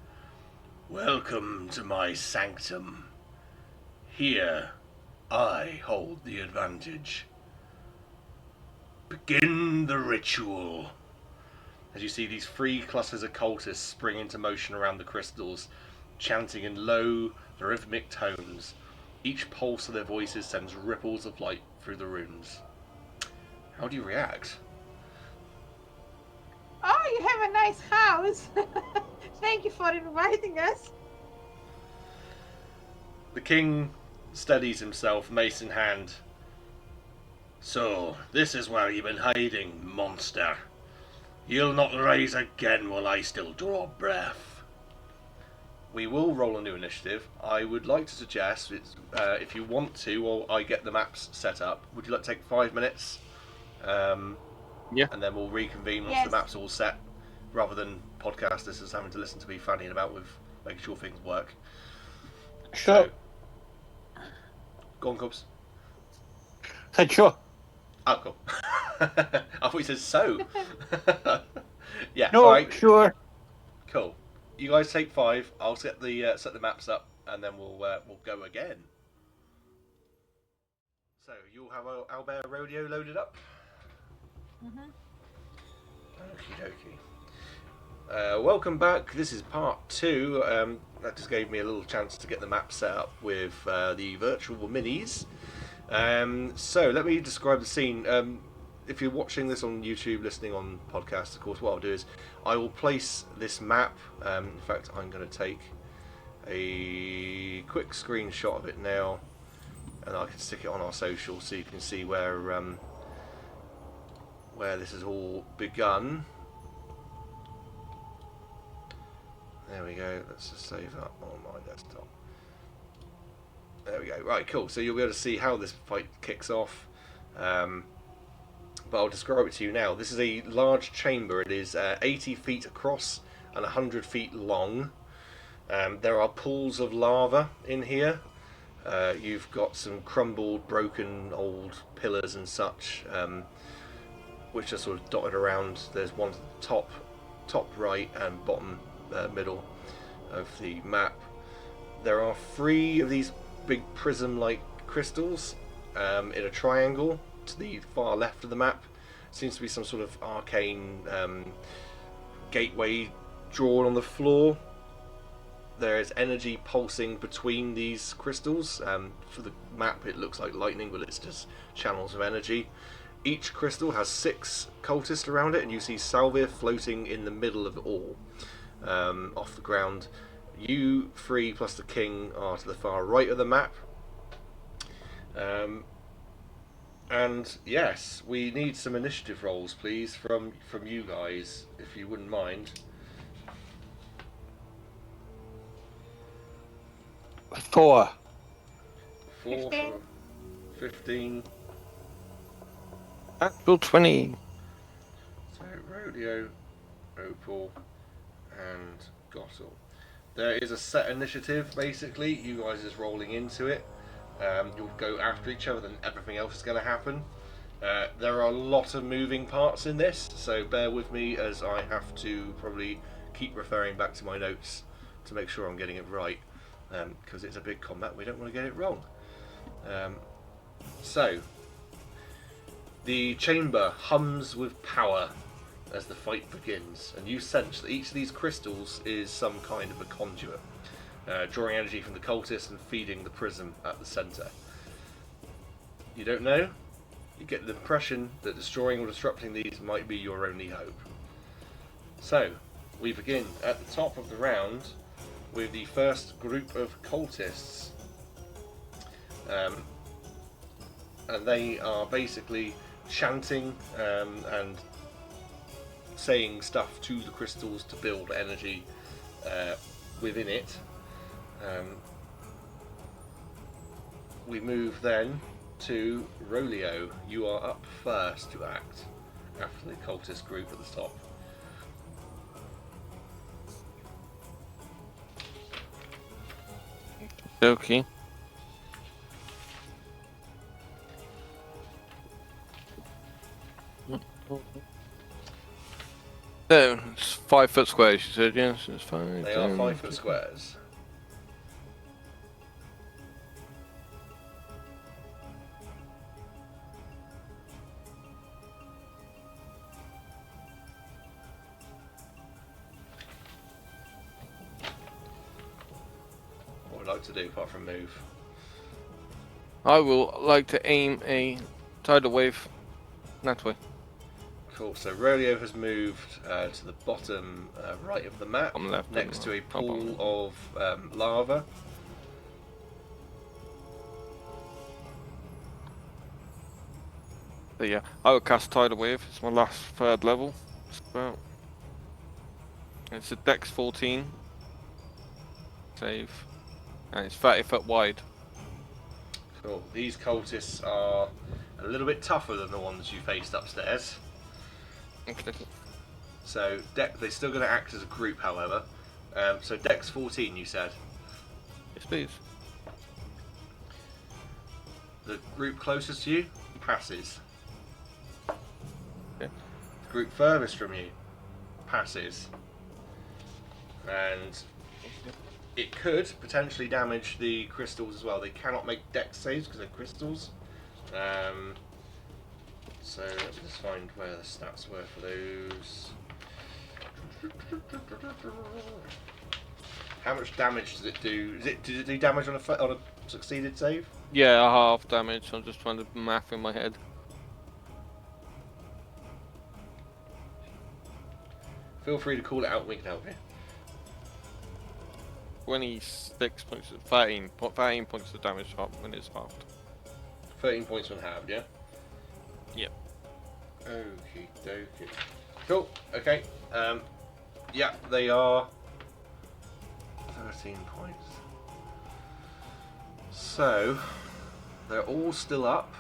Welcome to my sanctum. Here, I hold the advantage. Begin the ritual. As you see these 3 clusters of cultists spring into motion around the crystals, chanting in low, rhythmic tones. Each pulse of their voices sends ripples of light through the runes. How do you react? Oh, you have a nice house. Thank you for inviting us. The king steadies himself, mace in hand. So, this is where you've been hiding, monster. You'll not rise again while I still draw breath. We will roll a new initiative. I would like to suggest, if you want to, while I get the maps set up, would you like to take 5 minutes? Yeah. And then we'll reconvene once the maps are all set, rather than podcast this as having to listen to me fannying about with making sure things work. Sure. So, go on, Cubs. Said sure. Oh, cool. I thought you said so. Yeah. No, all right. sure. Cool. You guys take 5. I'll set the maps up, and then we'll go again. So you'll have Owlbear Rodeo loaded up. Okie dokie. Welcome back. This is part 2. That just gave me a little chance to get the map set up with the virtual minis. So let me describe the scene. If you're watching this on YouTube, listening on podcasts, of course, what I'll do is I will place this map. In fact, I'm going to take a quick screenshot of it now, and I can stick it on our social so you can see where this has all begun. There we go. Let's just save that on my desktop. There we go. Right, cool. So you'll be able to see how this fight kicks off. But I'll describe it to you now. This is a large chamber. It is 80 feet across and 100 feet long. There are pools of lava in here. You've got some crumbled, broken, old pillars and such, which are sort of dotted around. There's one top right and bottom middle of the map. There are 3 of these big prism-like crystals in a triangle to the far left of the map. Seems to be some sort of arcane gateway drawn on the floor. There is energy pulsing between these crystals. For the map it looks like lightning, but it's just channels of energy. Each crystal has 6 cultists around it, and you see Salvyr floating in the middle of it all, off the ground. You 3 plus the king are to the far right of the map. And yes, we need some initiative rolls, please, from you guys, if you wouldn't mind. 4. 4 for 15. Actual 20. So Rodeo, Opal, and Gottle. There is a set initiative, basically. You guys are just rolling into it. You'll go after each other, then everything else is going to happen. There are a lot of moving parts in this, so bear with me as I have to probably keep referring back to my notes to make sure I'm getting it right, because it's a big combat, we don't want to get it wrong. So, the chamber hums with power as the fight begins, and you sense that each of these crystals is some kind of a conduit, drawing energy from the cultists and feeding the prism at the centre. You don't know? You get the impression that destroying or disrupting these might be your only hope. So, we begin at the top of the round with the first group of cultists. And they are basically chanting and saying stuff to the crystals to build energy within it. We move then to Rolio. You are up first to act after the cultist group at the top. Okay. So, it's 5 foot squares, you said, yes? It's 5. They are 5 foot squares. What would I like to do apart from move? I will like to aim a tidal wave that way. Cool, so Rolio has moved to the bottom right of the map, On the left, next to a bottom. pool of lava. But yeah, I will cast tidal wave. It's my last 3rd level. It's a Dex 14 save, and it's 30 foot wide. Cool. These cultists are a little bit tougher than the ones you faced upstairs. Okay. So they're still going to act as a group, however. So Dex 14, you said. Yes, please. The group closest to you passes. Okay. The group furthest from you passes. And it could potentially damage the crystals as well. They cannot make Dex saves because they're crystals. So let me just find where the stats were for those. How much damage does it do? Does it do damage on a succeeded save? Yeah, half damage. I'm just trying to math in my head. Feel free to call it out and we can help you. 26 points, 13 points of damage when it's halved. 13 points when halved, yeah? Yep. Okie dokie. Cool, okay. Yeah, they are 13 points. So, they're all still up.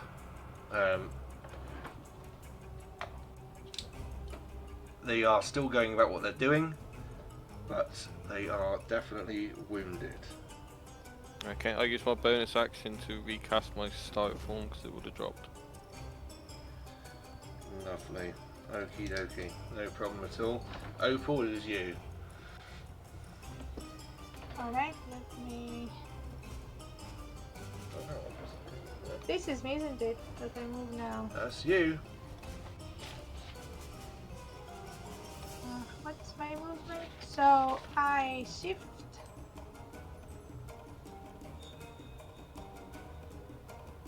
They are still going about what they're doing, but they are definitely wounded. Okay, I use my bonus action to recast my starter form because it would have dropped. Lovely. Okie dokie. No problem at all. Opal, it is you. Alright, let me... This is me, isn't it? That I move now. That's you. What's my movement? So I shift.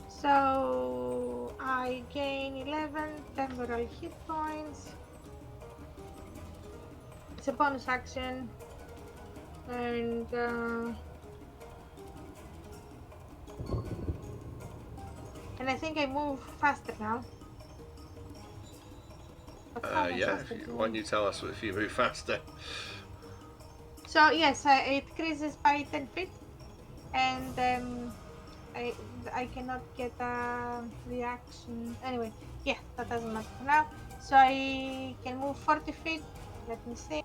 So I gain 11 temporal hit points. It's a bonus action. And I think I move faster now. Yeah, why don't you tell us if you move faster? So yes, it increases by 10 feet, and I cannot get a reaction. Anyway, yeah, that doesn't matter for now. So I can move 40 feet. Let me see.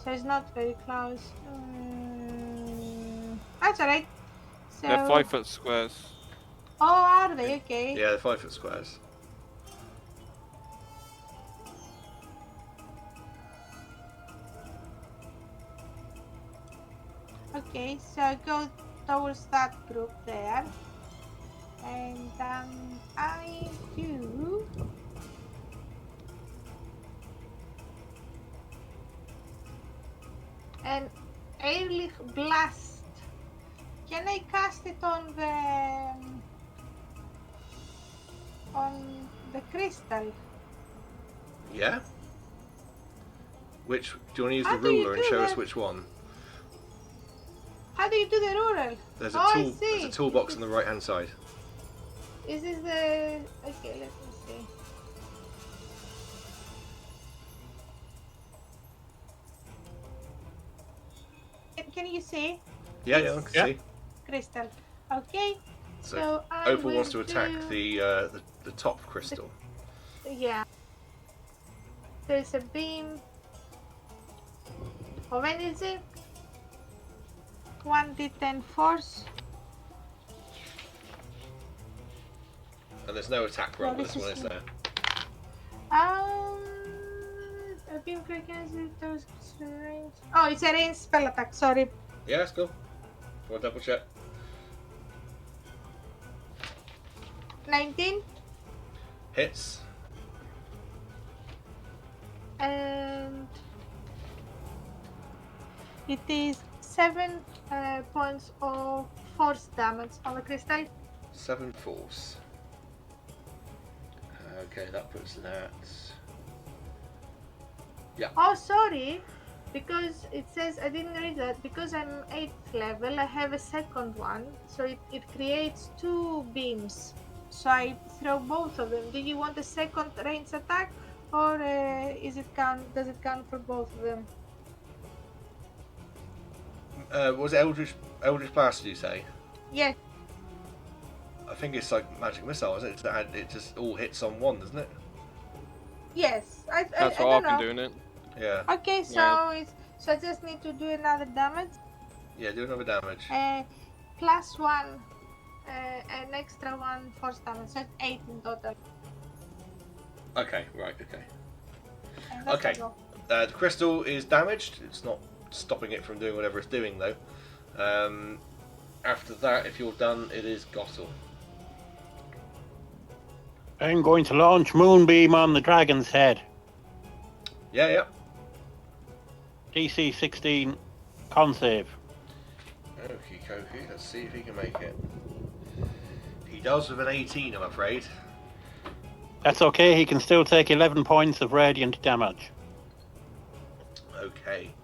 So it's not very close. That's alright. So... They're 5 foot squares. Oh, are they? Okay. Yeah, they're 5 foot squares. Okay, so I go towards that group there. And I do... an Ehrlich Blast. Can I cast it on the crystal? Yeah? Which, do you want to use How the do you ruler and do show us that? which one? How do you do the rural? There's I there's see. a toolbox on the right hand side. Is this the... Okay, let me see. can you see? Yeah, I can see. Crystal. Okay. So I Opal wants to will attack do- the top crystal. Yeah. There's a beam of energy. 1d10 force. And there's no attack roll No, with this this one, is- is there? A beam frequency. Range. Oh, it's a range spell attack. Sorry. Yeah, that's cool. We'll double check. 19. Hits. And it is 7 points of force damage on the crystal. 7 force. Okay, that puts that. Oh, sorry, because it says I didn't read that. Because I'm 8th level, I have a second one, so it creates 2 beams. So I throw both of them. Do you want a second range attack, or does it count for both of them? Was it Eldritch Blast, did you say? Yes. I think it's like Magic Missile, isn't it? It just all hits on one, doesn't it? Yes. That's I what don't I've know. been doing it. Yeah. Okay, so Yeah. so I just need to do another damage. Yeah, do another damage. Plus 1, an extra 1 force damage, so it's 8 in total. Okay, right, okay. And that's Okay. all. The crystal is damaged. It's not stopping it from doing whatever it's doing, though. After that, if you're done, it is Gottel. I'm going to launch Moonbeam on the dragon's head. Yeah. DC 16 con save. Okie dokie, let's see if he can make it. He does with an 18, I'm afraid. That's okay, he can still take 11 points of radiant damage. Okay.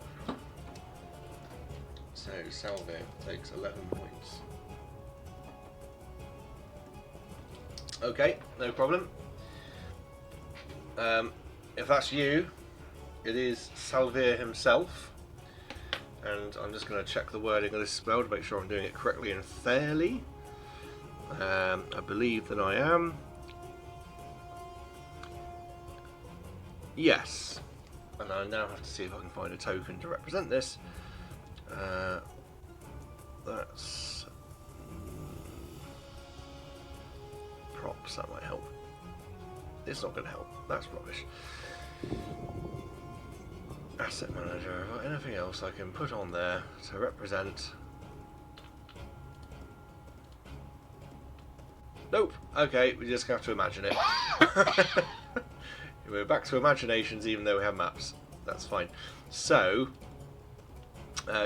So, Salvyr takes 11 points. Okay, no problem. If that's you, it is Salvyr himself. And I'm just going to check the wording of this spell to make sure I'm doing it correctly and fairly. I believe that I am. Yes. And I now have to see if I can find a token to represent this. That's props, that might help. It's not going to help. That's rubbish. Asset manager. Anything else I can put on there to represent? Nope. Okay, we just have to imagine it. We're back to imaginations, even though we have maps. That's fine. So,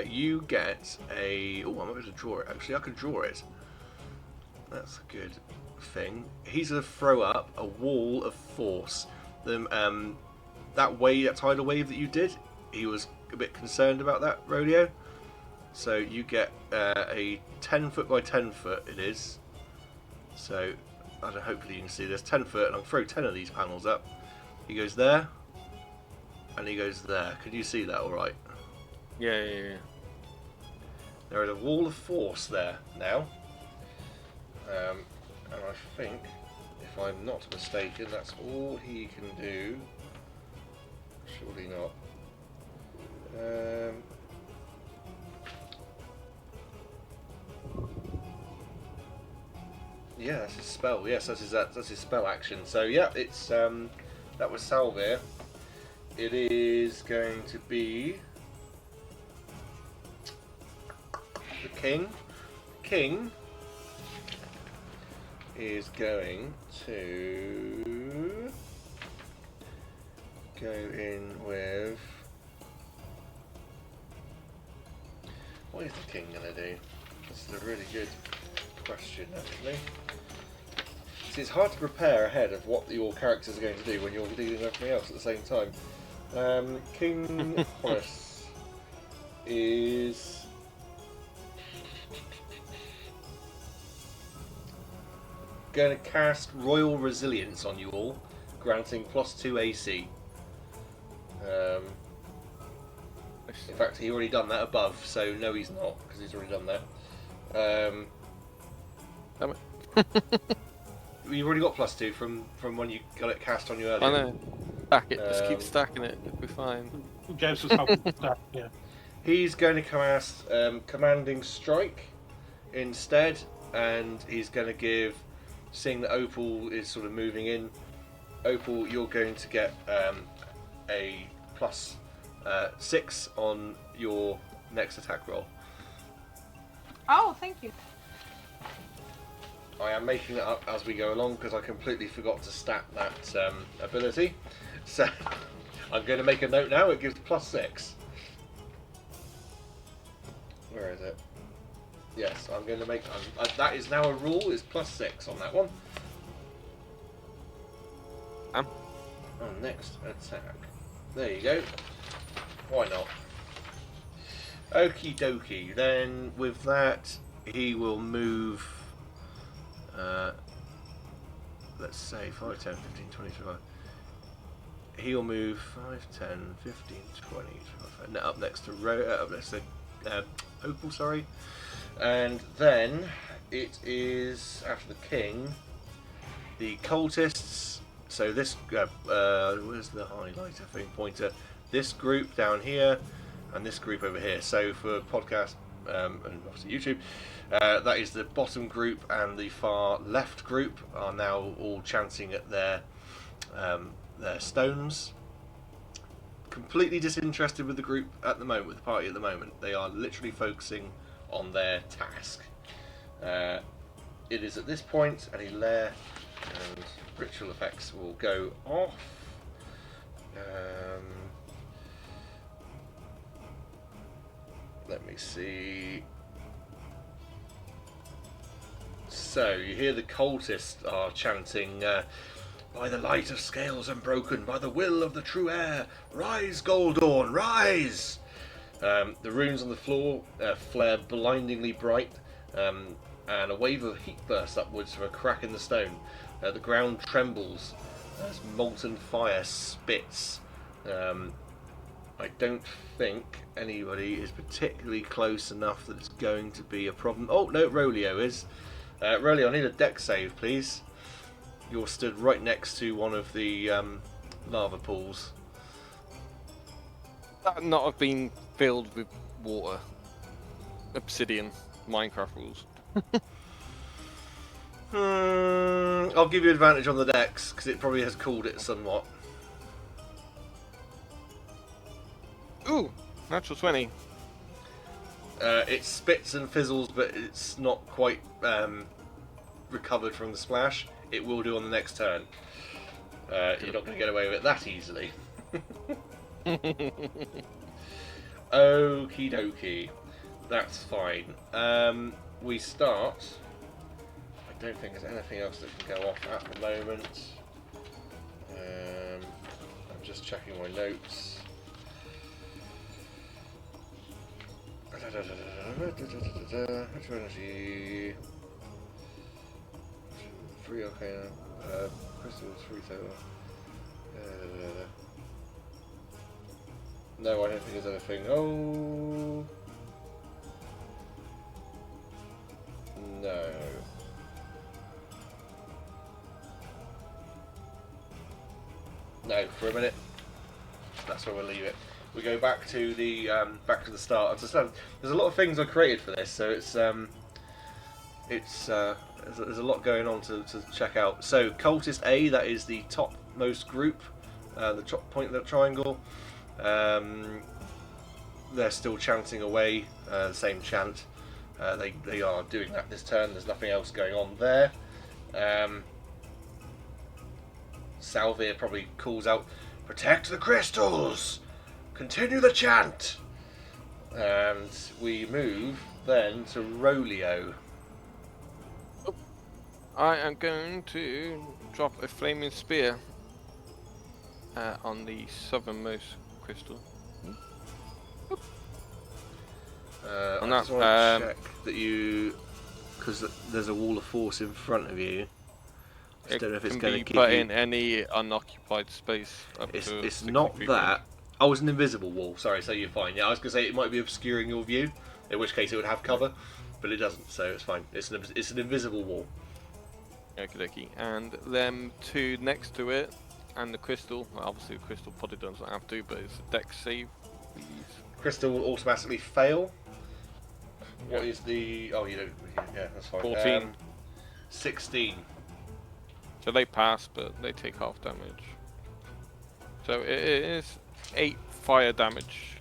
you get a... Oh, I'm able to draw it. Actually, I can draw it. That's a good thing. He's going to throw up a wall of force. That tidal wave that you did, he was a bit concerned about that, Rodeo. So you get a 10 foot by 10 foot, it is. So, hopefully you can see this. 10 foot, and I'll throw 10 of these panels up. He goes there, and he goes there. Could you see that alright? Yeah. There is a wall of force there now. And I think, if I'm not mistaken, that's all he can do. Surely not. Yeah, that's his spell. Yes, that's his spell action. So yeah, it's that was Salvyr. It is going to be the king. King is going to go in with... What is the king going to do? This is a really good question, actually. See, it's hard to prepare ahead of what your characters are going to do when you're dealing with everything else at the same time. King Horace is... going to cast Royal Resilience on you all, granting +2 AC. fact, he already done that above, so no, he's not, because he's already done that. Damn it. You've already got +2 from when you got it cast on you earlier. I know. Stack it. Just keep stacking it. It'll be fine. James was helping with that, yeah. He's going to cast Commanding Strike instead, and he's going to give, seeing that Opal is sort of moving in, Opal, you're going to get a +6 on your next attack roll. Oh, thank you. I am making it up as we go along because I completely forgot to stat that ability. So I'm going to make a note now. It gives +6. Where is it? Yes, I'm going to make... that is now a rule. It's +6 on that one. On next attack. There you go. Why not? Okie dokie. Then with that, he will move... let's say 5, 10, 15, 20, 25. He'll move 5, 10, 15, 20, 25. Up next to Opal, sorry. And then it is after the king, the cultists. So this where's the highlighter thing pointer? This group down here, and this group over here. So for podcast and obviously YouTube. That is the bottom group, and the far left group are now all chanting at their stones. Completely disinterested with the group at the moment, with the party at the moment. They are literally focusing on their task. It is at this point, and Hilaire and ritual effects will go off. Let me see. So you hear the cultists are chanting, "By the light of scales unbroken, by the will of the true heir, rise, Goldorn, rise!" The runes on the floor flare blindingly bright, and a wave of heat bursts upwards from a crack in the stone. The ground trembles as molten fire spits. I don't think anybody is particularly close enough that it's going to be a problem. Oh no, Rolio is. Rolio, I need a dex save, please. You're stood right next to one of the lava pools. That not have been filled with water. Obsidian, Minecraft rules. I'll give you advantage on the dex because it probably has cooled it somewhat. Ooh, natural 20. It spits and fizzles, but it's not quite recovered from the splash. It will do on the next turn. You're not going to get away with it that easily. Okie dokie. That's fine. We start. I don't think there's anything else that can go off at the moment. I'm just checking my notes. Energy. 3 okay. Crystals 3 total. No, I don't think there's anything. Oh no. No, for a minute. That's where we'll leave it. We go back to the start. As I said, there's a lot of things I created for this, so there's a lot going on to check out. So Cultist A, that is the topmost group, the top point of the triangle. They're still chanting away, the same chant. They are doing that this turn. There's nothing else going on there. Salvyr probably calls out, "Protect the crystals! Continue the chant!" And we move then to Rolio. I am going to drop a flaming spear on the southernmost crystal. I just want to check that you, because there's a wall of force in front of you. I just don't know if it's going to give put you... in any unoccupied space. It's not that. Oh, it's an invisible wall. Sorry, so you're fine. Yeah, I was going to say it might be obscuring your view, in which case it would have cover, but it doesn't, so it's fine. It's an invisible wall. Okie. And them two next to it, and the crystal. Well, obviously, the crystal probably doesn't have to, but it's a dex save. Please. Crystal will automatically fail. What is the... Oh, you don't... Yeah, that's fine. 14. 16. So they pass, but they take half damage. So it is 8 fire damage.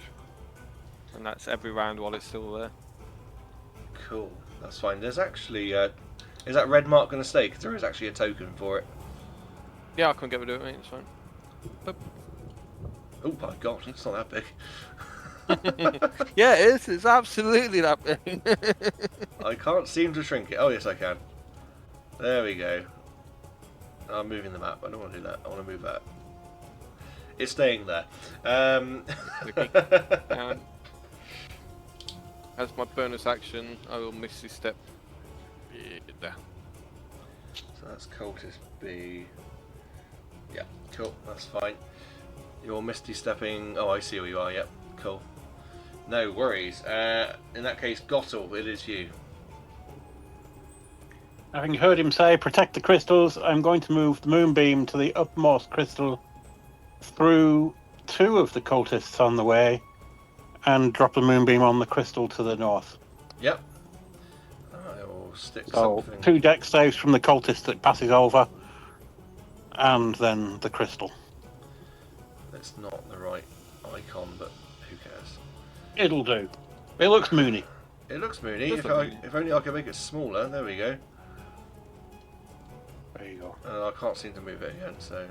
And that's every round while it's still there. Cool, that's fine. There's actually... is that red mark going to stay? Because there is actually a token for it. Yeah, I can't get rid of it, mate. It's fine. Boop. Oh my god, it's not that big. Yeah, it is. It's absolutely that big. I can't seem to shrink it. Oh, yes, I can. There we go. I'm moving the map. I don't want to do that. I want to move that. It's staying there. Okay. And as my bonus action, I will Misty Step. There. So that's cultist B. Yeah, cool. That's fine. You're Misty Stepping. Oh, I see where you are. Yep, cool. No worries. In that case, Gottel, it is you. Having heard him say, protect the crystals, I'm going to move the moonbeam to the uppermost crystal through 2 of the cultists on the way and drop the moonbeam on the crystal to the north. Yep. I will stick So something. 2 dex saves from the cultist that passes over, and then the crystal. That's not the right icon, but who cares? It'll do. It looks moony. It looks moony. Does look moony. If only I could make it smaller. There we go. There you go. I can't seem to move it again, so...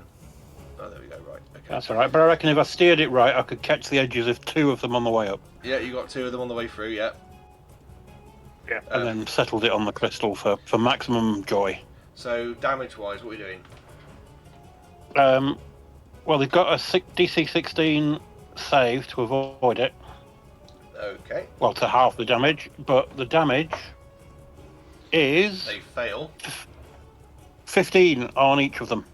Oh, there we go, right, okay. That's alright, but I reckon if I steered it right, I could catch the edges of 2 of them on the way up. Yeah, you got 2 of them on the way through, yeah. Yeah. And then settled it on the crystal for maximum joy. So, damage-wise, what are we doing? Well, they've got a DC 16 save to avoid it. Okay. Well, to half the damage, but the damage is They fail. 15 on each of them.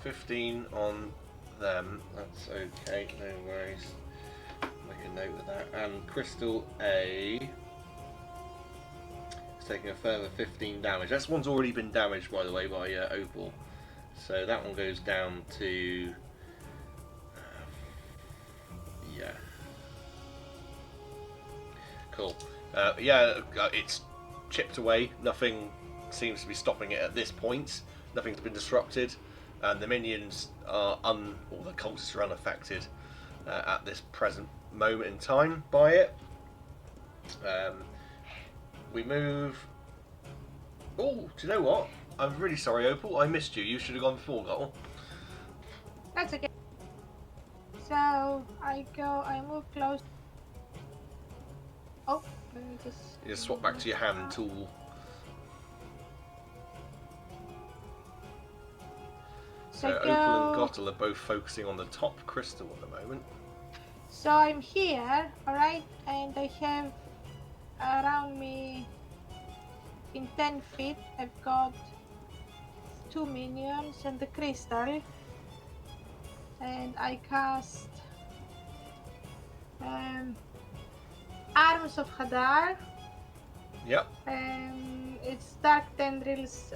15 on them. That's okay, no worries. Make a note of that. And Crystal A is taking a further 15 damage. That one's already been damaged, by the way, by Opal. So that one goes down to... yeah. Cool. It's chipped away. Nothing seems to be stopping it at this point. Nothing's been disrupted. And the minions are or the cultists are unaffected at this present moment in time by it. We move... Oh, do you know what? I'm really sorry, Opal. I missed you. You should have gone before, Gottel. That's okay. So I move close. Oh, let me just... You just swap back to your hand tool. So Opal and Gottel are both focusing on the top crystal at the moment. So I'm here, alright, and I have around me in 10 feet, I've got 2 minions and the crystal, and I cast Arms of Hadar. Yep. It's dark tendrils,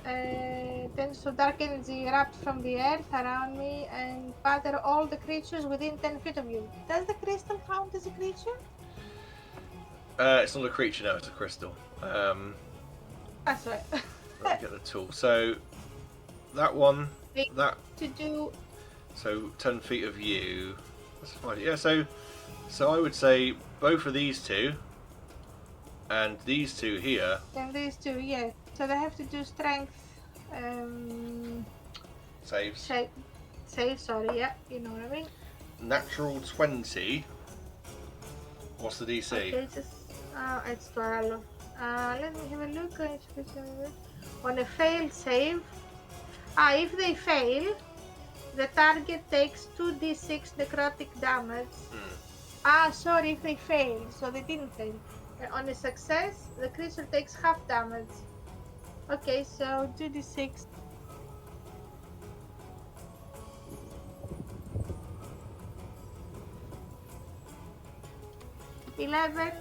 so dark energy wrapped from the earth around me and batter all the creatures within 10 feet of you. Does the crystal count as a creature? It's not a creature now, it's a crystal. That's right. Let me get the tool. So, that one, that... To do... So, 10 feet of you. That's fine. Yeah, so I would say both of these two and these two here. And these two, yeah. So they have to do strength... Saves. Save, sorry, yeah. You know what I mean? Natural 20. What's the DC? Okay, it's 12. Let me have a look. On a failed save, if they fail, the target takes 2d6 necrotic damage. Sorry, if they fail, so they didn't fail. On a success, the creature takes half damage. Okay, so 2d6. 11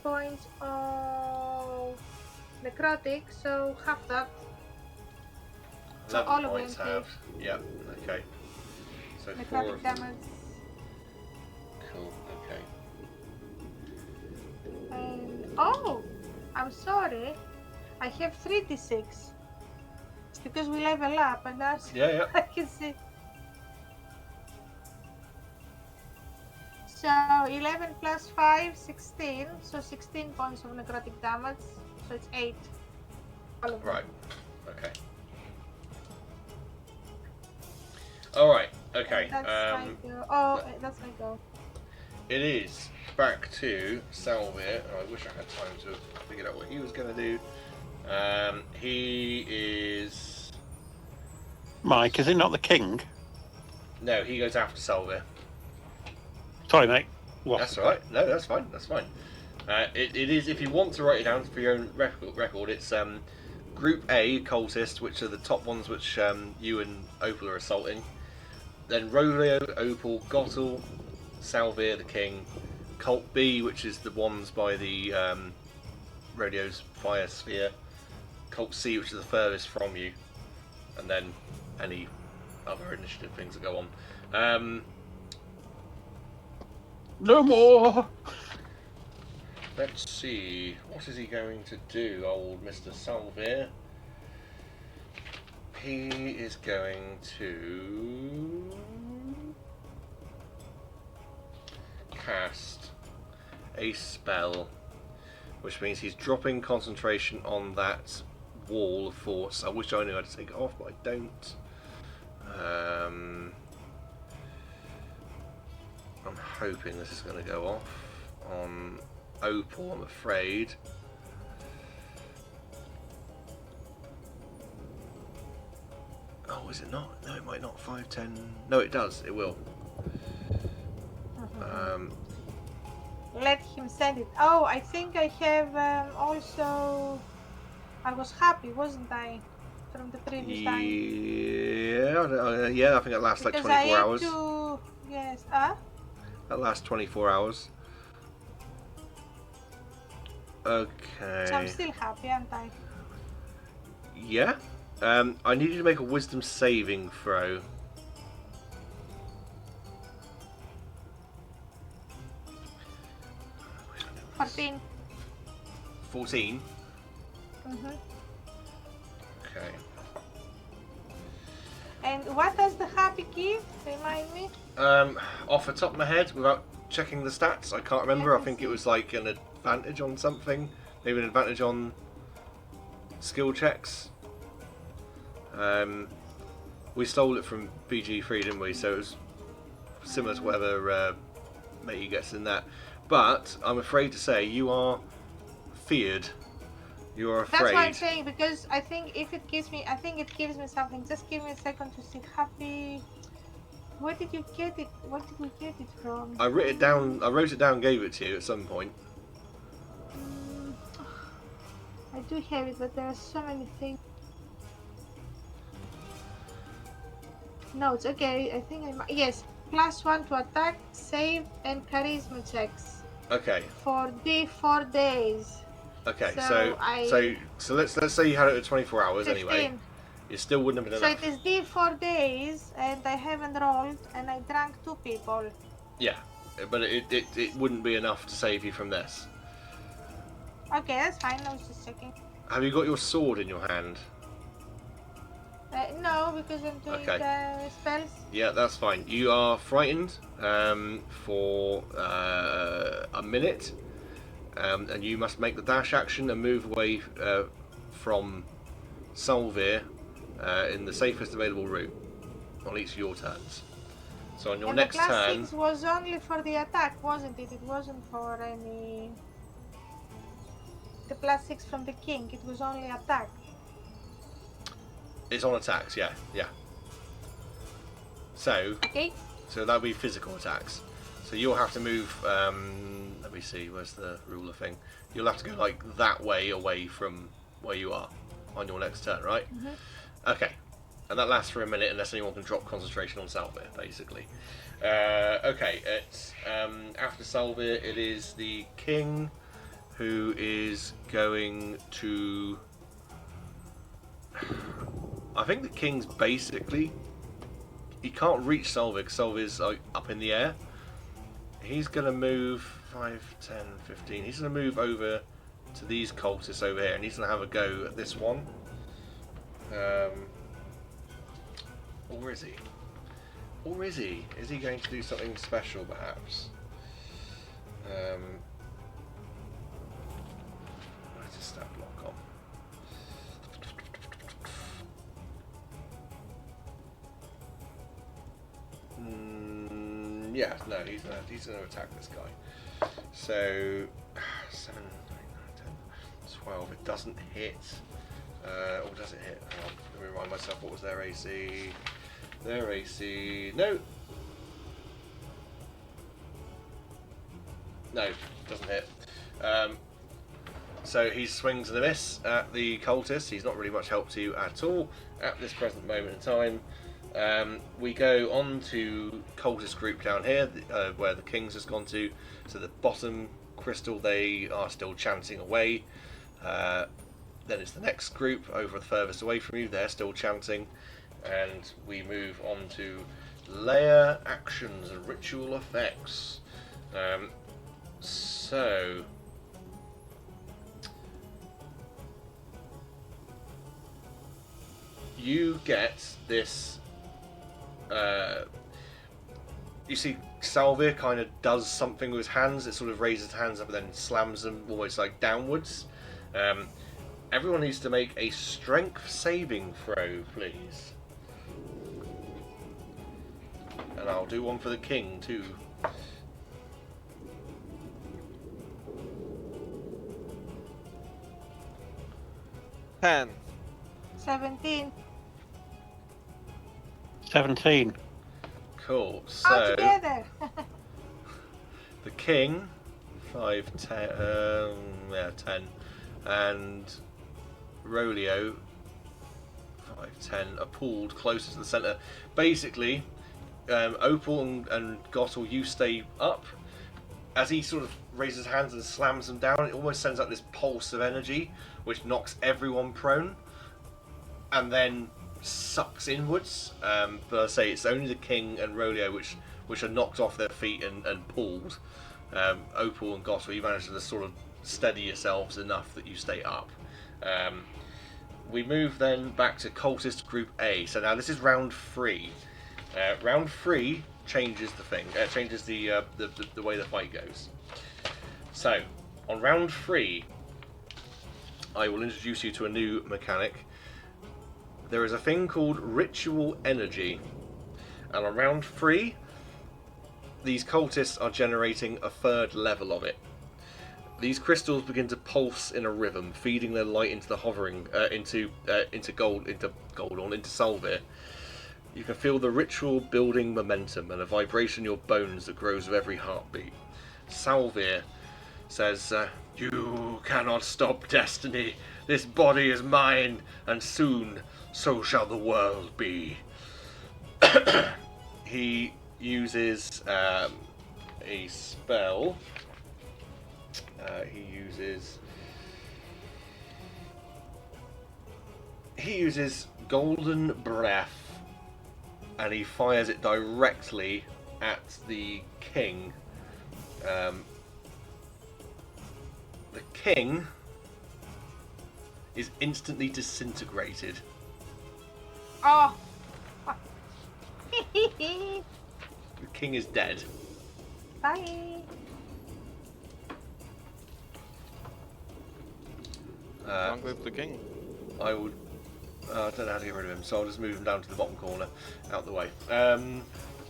points of necrotic, so half that. So 11 all of points them halved. Yep. Okay. So 4 necrotic of them. damage. Cool. Okay. And oh, I'm sorry. I have 3d6. It's because we level up, and that's Yeah. Yeah. I can see. So 11 plus 5, 16. So 16 points of necrotic damage. So it's 8. All of them. Right. Okay. All right. Okay. That's my go. Oh, that's my go. It is back to Salvyr. I wish I had time to figure out what he was going to do. He is. Mike, is he not the king? No, he goes after Salvyr. Sorry, mate. That's all right. No, that's fine. That's fine. It is, if you want to write it down for your own record, it's Group A, cultists, which are the top ones which you and Opal are assaulting. Then Rolio, Opal, Gottel, Salvyr, the king. Cult B, which is the ones by the Radio's fire sphere. Cult C, which is the furthest from you. And then any other initiative things that go on. No more! Let's see, what is he going to do, old Mr. Salvyr? He is going to cast a spell, which means he's dropping concentration on that wall of force. I wish I knew how to take it off, but I don't. I'm hoping this is going to go off on Opal, I'm afraid. Oh, is it not? No, it might not. 5, 10. No, it does. It will. Let him send it. Oh, I think I have also. I was happy, wasn't I? From the previous time. Yeah, I think that lasts like Because 24 I had hours. to. Yes. That lasts 24 hours. Okay. So I'm still happy, aren't I? Yeah. I need you to make a wisdom saving throw. $14. 14. Mm-hmm. Okay. And what does the happy give? Remind me. Off the top of my head, without checking the stats, I can't remember. Yeah, I think it was like an advantage on something, maybe an advantage on skill checks. We stole it from BG3, didn't we? So it was similar to whatever Matey gets in that. But I'm afraid to say you are feared. You are afraid. That's what I'm saying, because I think if it gives me, I think it gives me something. Just give me a second to see. Happy. Where did you get it? Where did we get it from? I wrote it down. I wrote it down. Gave it to you at some point. I do have it, but there are so many things. Notes. Okay, I think I might. Yes, +1 to attack, save, and charisma checks Okay. for D4 days. Okay. So So let's say you had it at 24 hours 15. anyway. It still wouldn't have So been enough. it is D4 days, and I haven't rolled, and I drank 2 people. Yeah, but it wouldn't be enough to save you from this. Okay, that's fine. I was just checking. Have you got your sword in your hand? No, because I'm doing Okay. the spells. Yeah, that's fine. You are frightened for a minute, and you must make the dash action and move away from Salvyr in the safest available route on each of your turns. So on your And next the turn, +6 was only for the attack, wasn't it? It wasn't for any. The +6 from the king. It was only attack. it's on attacks. Yeah. So Okay. that'll be physical attacks. So you'll have to move. Let me see. Where's the ruler thing? You'll have to go like that way away from where you are on your next turn, right? Mhm. Okay. And that lasts for a minute unless anyone can drop concentration on Salvyr, basically. Okay, it's after Salvyr, it is the king who is going to... I think the king's basically... He can't reach Salvyr because Salvyr's like, up in the air. He's going to move 5, 10, 15. He's going to move over to these cultists over here and he's going to have a go at this one. Or is he? Or is he? Is he going to do something special, perhaps? Where's his stat block on? Yeah, no, he's going to attack this guy. So, 7, 9, 10, 12. It doesn't hit. Or does it hit? Hang on, let me remind myself what was their AC. Their AC... No! No, doesn't hit. So he swings and a miss at the cultist. He's not really much help to you at all at this present moment in time. We go on to cultist group down here, where the king's has gone to. So the bottom crystal, they are still chanting away. Then it's the next group over the furthest away from you. They're still chanting. And we move on to layer actions and ritual effects. So you get this. You see, Salvyr kind of does something with his hands. It sort of raises his hands up and then slams them almost like downwards. Everyone needs to make a strength saving throw, please. And I'll do one for the king too. Ten. 17. 17. Cool. All So together. the king, 5, 10, yeah, 10, and Rolio, 5, 10, are pulled closer to the centre. Basically, Opal and Gottel, you stay up. As he sort of raises his hands and slams them down, it almost sends out this pulse of energy, which knocks everyone prone, and then sucks inwards. But I say it's only the king and Rolio which are knocked off their feet and pulled. Opal and Gottel, you manage to sort of steady yourselves enough that you stay up. We move then back to cultist group A. So now this is round 3. Round 3 changes the thing. Changes the way the fight goes. So on round 3, I will introduce you to a new mechanic. There is a thing called ritual energy, and on round 3, these cultists are generating a 3rd level of it. These crystals begin to pulse in a rhythm, feeding their light into the hovering into Salvyr. You can feel the ritual building momentum and a vibration in your bones that grows with every heartbeat. Salvyr says, "You cannot stop destiny. This body is mine, and soon so shall the world be." He uses a spell. He uses Golden Breath, and he fires it directly at the king. The king is instantly disintegrated. Oh. The king is dead. Bye. Long live the king. I would. I don't know how to get rid of him, so I'll just move him down to the bottom corner, out the way.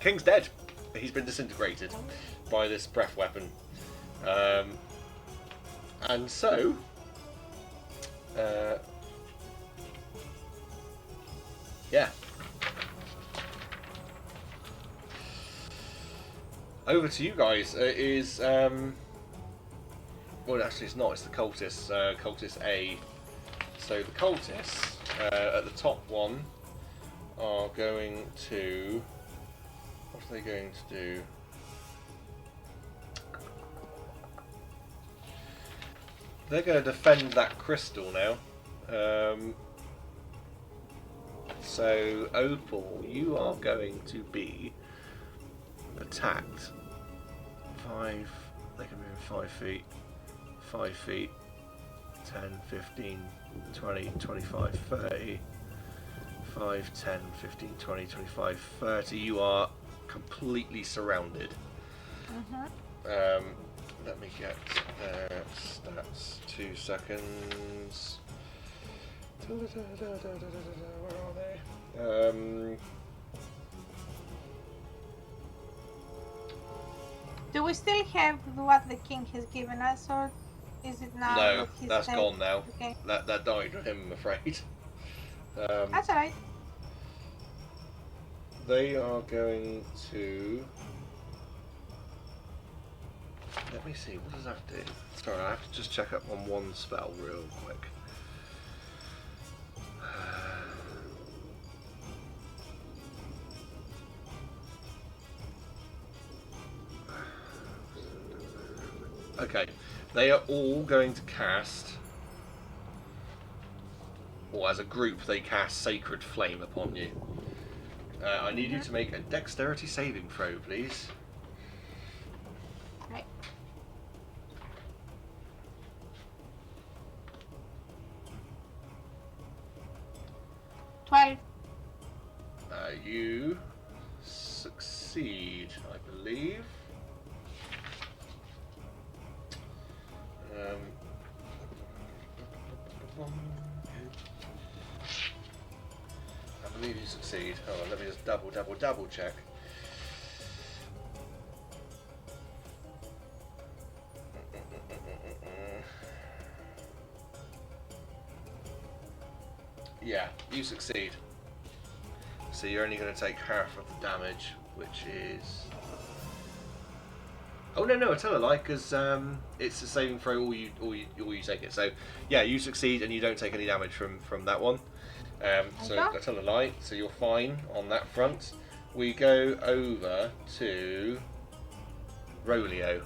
King's dead. He's been disintegrated by this breath weapon. And so, yeah. Over to you guys. It is, well, actually it's not, it's the cultists, cultist A. So the cultists, at the top one, are going to... What are they going to do? They're going to defend that crystal now. So, Opal, you are going to be attacked. 5, they can move 5 feet, 5 feet, 10, 15, 20, 25, 30, 5, 10, 15, 20, 25, 30. You are completely surrounded. Let me get stats. 2 seconds. Where are they? Do we still have what the king has given us, or is it now? No, that he's that's dead? gone now. Okay, That died with him, I'm afraid. that's alright. They are going to... Let me see, what does that do? Sorry, I have to just check up on one spell real quick. Okay, they are all going to cast, or as a group they cast Sacred Flame upon you. I need you to make a dexterity saving throw, please. Right. You succeed, I believe. I believe you succeed. Hold on, let me just double check. Yeah, you succeed. So you're only going to take half of the damage, which is... Oh no, I tell a lie, because it's a saving throw. All you take it. So yeah, you succeed and you don't take any damage from that one. So I tell a lie. So you're fine on that front. We go over to Rolio.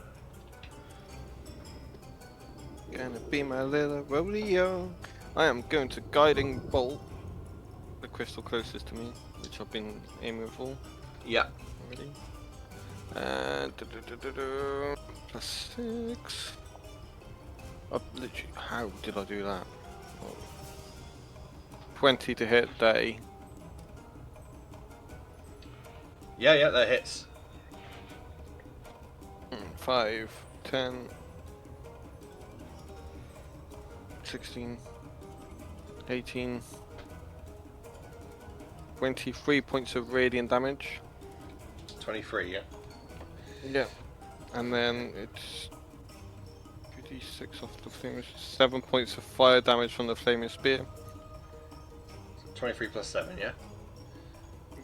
Gonna be my little rodeo. I am going to guiding bolt the crystal closest to me, which I've been aiming for Yeah. already. And plus 6. Literally, how did I do that? 20 to hit day. Yeah, that hits. 5, 10, 16, 18, 23 points of radiant damage. 23, yeah. Yeah, and then it's 2d6 off the thing. 7 points of fire damage from the flaming spear. 23 plus 7, yeah.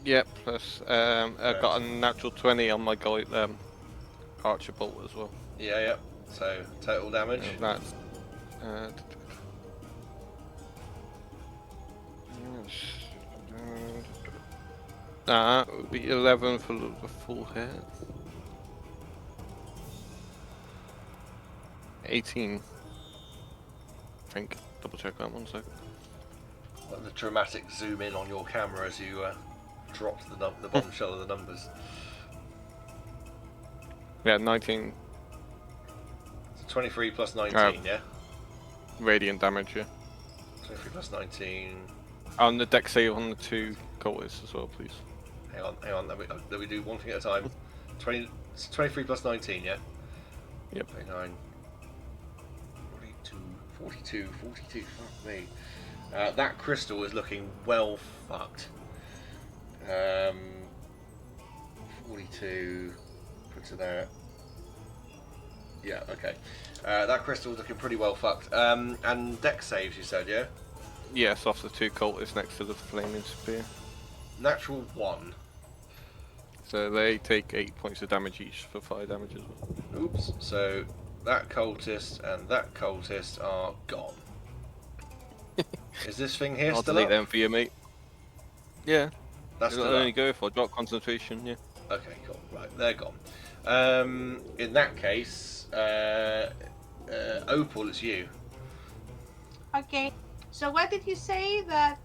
Yeah, plus I got a natural 20 on my archer bolt as well. Yeah. So total damage. And that's that would be 11 for the full hit. 18. I think. Double check that 1 second. The dramatic zoom in on your camera as you dropped the bombshell of the numbers. Yeah, 19 So 23 plus 19, yeah. radiant damage. Yeah. 23 plus 19. On the deck save on the 2 cultists as well, please. Hang on. Let me do one thing at a time. 23 plus 19, yeah. Yep. 29. 42. Fuck me. That crystal is looking well fucked. 42. Put to there. Yeah, okay. That crystal is looking pretty well fucked. And deck saves, you said, yeah? Yes, off the 2 cultists next to the flaming spear. Natural 1. So they take 8 points of damage each for fire damage as well. Oops. So that cultist and that cultist are gone. Is this thing here I'll still delete up? them for you, mate. Yeah. That's It'll still only up. go for drop concentration, yeah. Okay, cool. Right, they're gone. In that case, Opal, it's you. Okay. So what did you say that?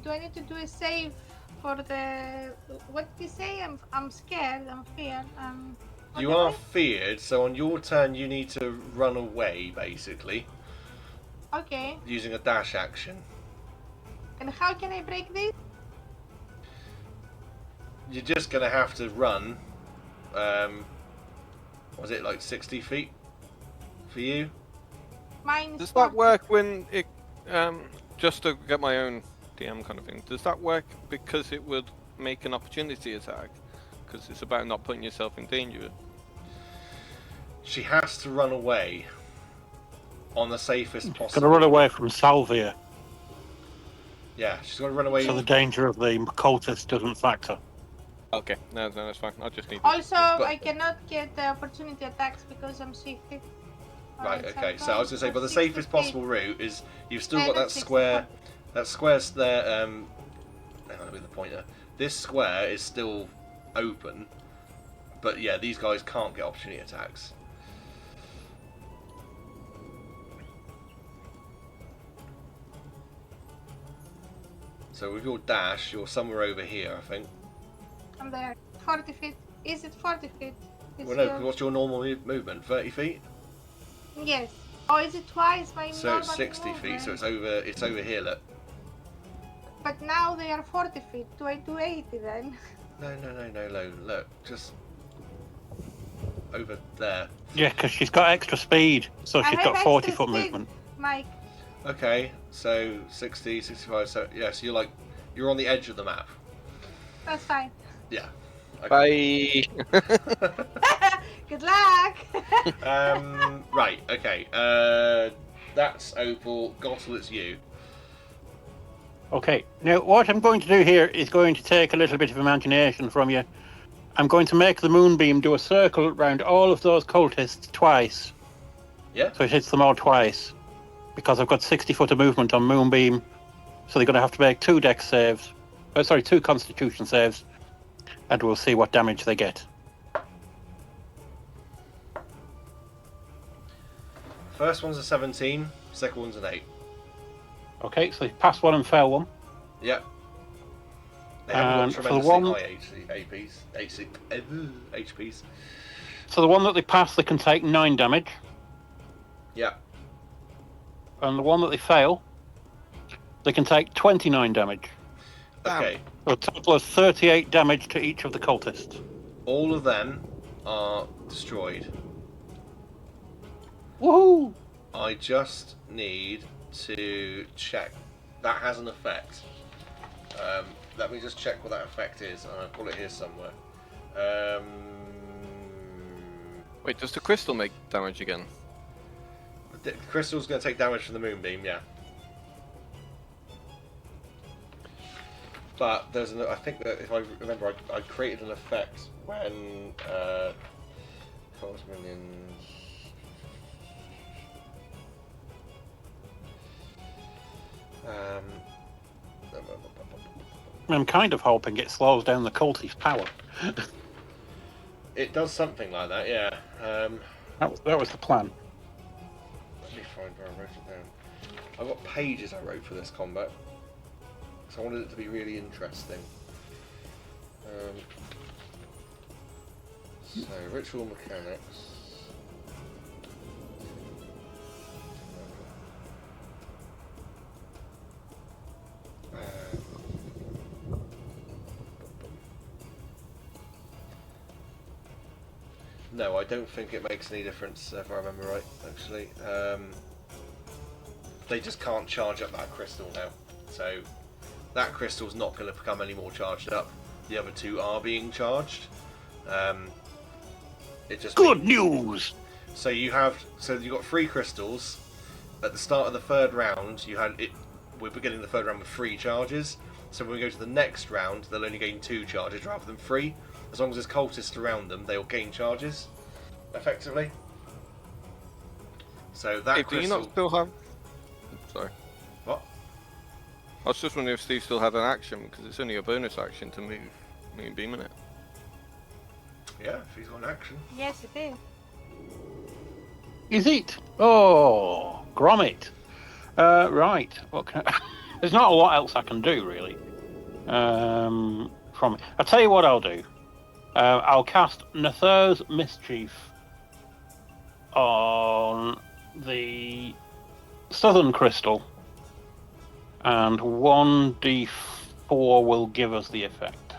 Do I need to do a save for the? What did you say? I'm scared. I'm feared. What You am are I? feared, so on your turn you need to run away, basically, Okay. using a dash action. And how can I break this? You're just going to have to run, was it like 60 feet for you? Mine is Does that 40. work when it, just to get my own DM kind of thing, does that work because it would make an opportunity attack? Because it's about not putting yourself in danger. She has to run away on the safest Got to possible. run away from Salvyr, Yeah, she's got to run away. so the danger of the cultist doesn't factor. Okay, no, that's fine. I just need. Also, But- I cannot get the opportunity attacks because I'm shifted. Right, Alright, okay. I'm So I was going to say, going but the for safest 60 possible route is you've still got not that 60, square. That square's there. Hang on with the pointer. This square is still open, but yeah, these guys can't get opportunity attacks. So with your dash, you're somewhere over here, I think. I'm there. 40 feet. Is it 40 feet? It's Well, no, 'cause what's your normal movement? 30 feet. Yes. Oh, is it twice my So normal it's 60 feet. So movement? it's over here. Look. But now they are 40 feet. Do I do 80 then? No. Look, just over there. Yeah, because she's got extra speed, so I she's have got 40 extra foot speed, movement. Mike. Okay, so 60, 65, so yeah, so you're on the edge of the map. That's fine. Yeah. Okay. Bye. Good luck. Right, okay. That's Opal. Gottle, it's you. Okay, now what I'm going to do here is going to take a little bit of imagination from you. I'm going to make the moonbeam do a circle around all of those cultists twice. Yeah? So it hits them all twice. Because I've got 60 foot of movement on moonbeam, so they're going to have to make 2 dex saves. Sorry, 2 constitution saves. And we'll see what damage they get. First one's a 17, second one's an 8. Okay, so they passed one and failed one. Yep. They haven't And got for the tremendously one- high HPs. So the one that they pass, they can take 9 damage. Yeah. And the one that they fail, they can take 29 damage. Okay. So a total of 38 damage to each of the cultists. All of them are destroyed. Woohoo! I just need to check. That has an effect. Let me just check what that effect is. I've got it here somewhere. Wait, does the crystal make damage again? The crystal's going to take damage from the moonbeam, yeah. But there's I think that if I remember, I created an effect when cost minions. I'm kind of hoping it slows down the cultist's power. It does something like that, yeah. That was the plan. Let me find where I wrote it down. I've got pages I wrote for this combat, so I wanted it to be really interesting. So, ritual mechanics. No, I don't think it makes any difference if I remember right, actually. They just can't charge up that crystal now. So that crystal's not going to become any more charged up. The other two are being charged. It just Good news! So you've got 3 crystals. At the start of the third round, we're beginning the third round with 3 charges. So when we go to the next round, they'll only gain 2 charges rather than 3. As long as there's cultists around them, they'll gain charges, effectively. So that Hey, do crystal... you not still have... Sorry. What? I was just wondering if Steve still had an action, because it's only a bonus action to move Moonbeam, isn't it? Yeah, if he's got an action. Yes, it is. Is it? Oh, Gromit. Right. What can There's not a lot else I can do, really. From it. I'll tell you what I'll do. I'll cast Nather's Mischief on the Southern Crystal, and 1d4 will give us the effect.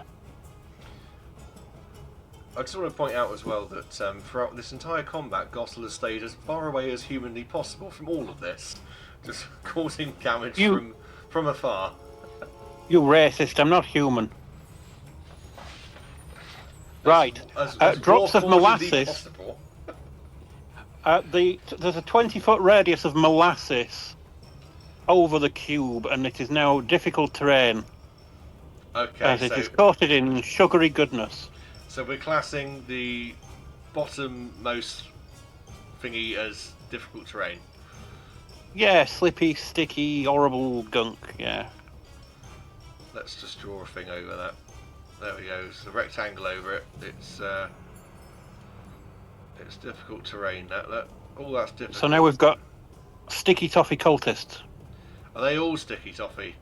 I just want to point out as well that throughout this entire combat, Gossel has stayed as far away as humanly possible from all of this, just causing damage from afar. You racist, I'm not human. Right. As drops of forcibly molasses. possible. There's a 20-foot radius of molasses over the cube, and it is now difficult terrain Okay, as it is coated in sugary goodness. So we're classing the bottommost thingy as difficult terrain. Yeah, slippy, sticky, horrible gunk, yeah. Let's just draw a thing over that. There we go. So rectangle over it. It's difficult terrain. That look. All that's difficult. So now we've got sticky toffee cultists. Are they all sticky toffee?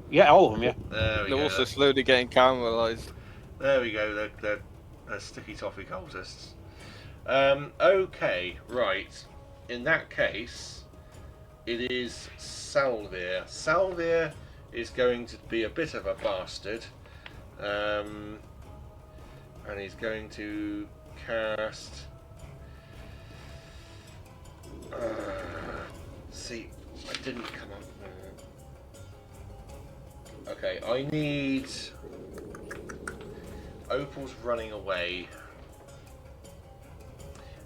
Yeah, all of them, yeah. There we go. They're also slowly getting caramelized. There we go. They're sticky toffee cultists. Okay, right. In that case, it is Salvyr. Salvyr is going to be a bit of a bastard. And he's going to cast. See, I didn't come up. Okay, I need. Opal's running away.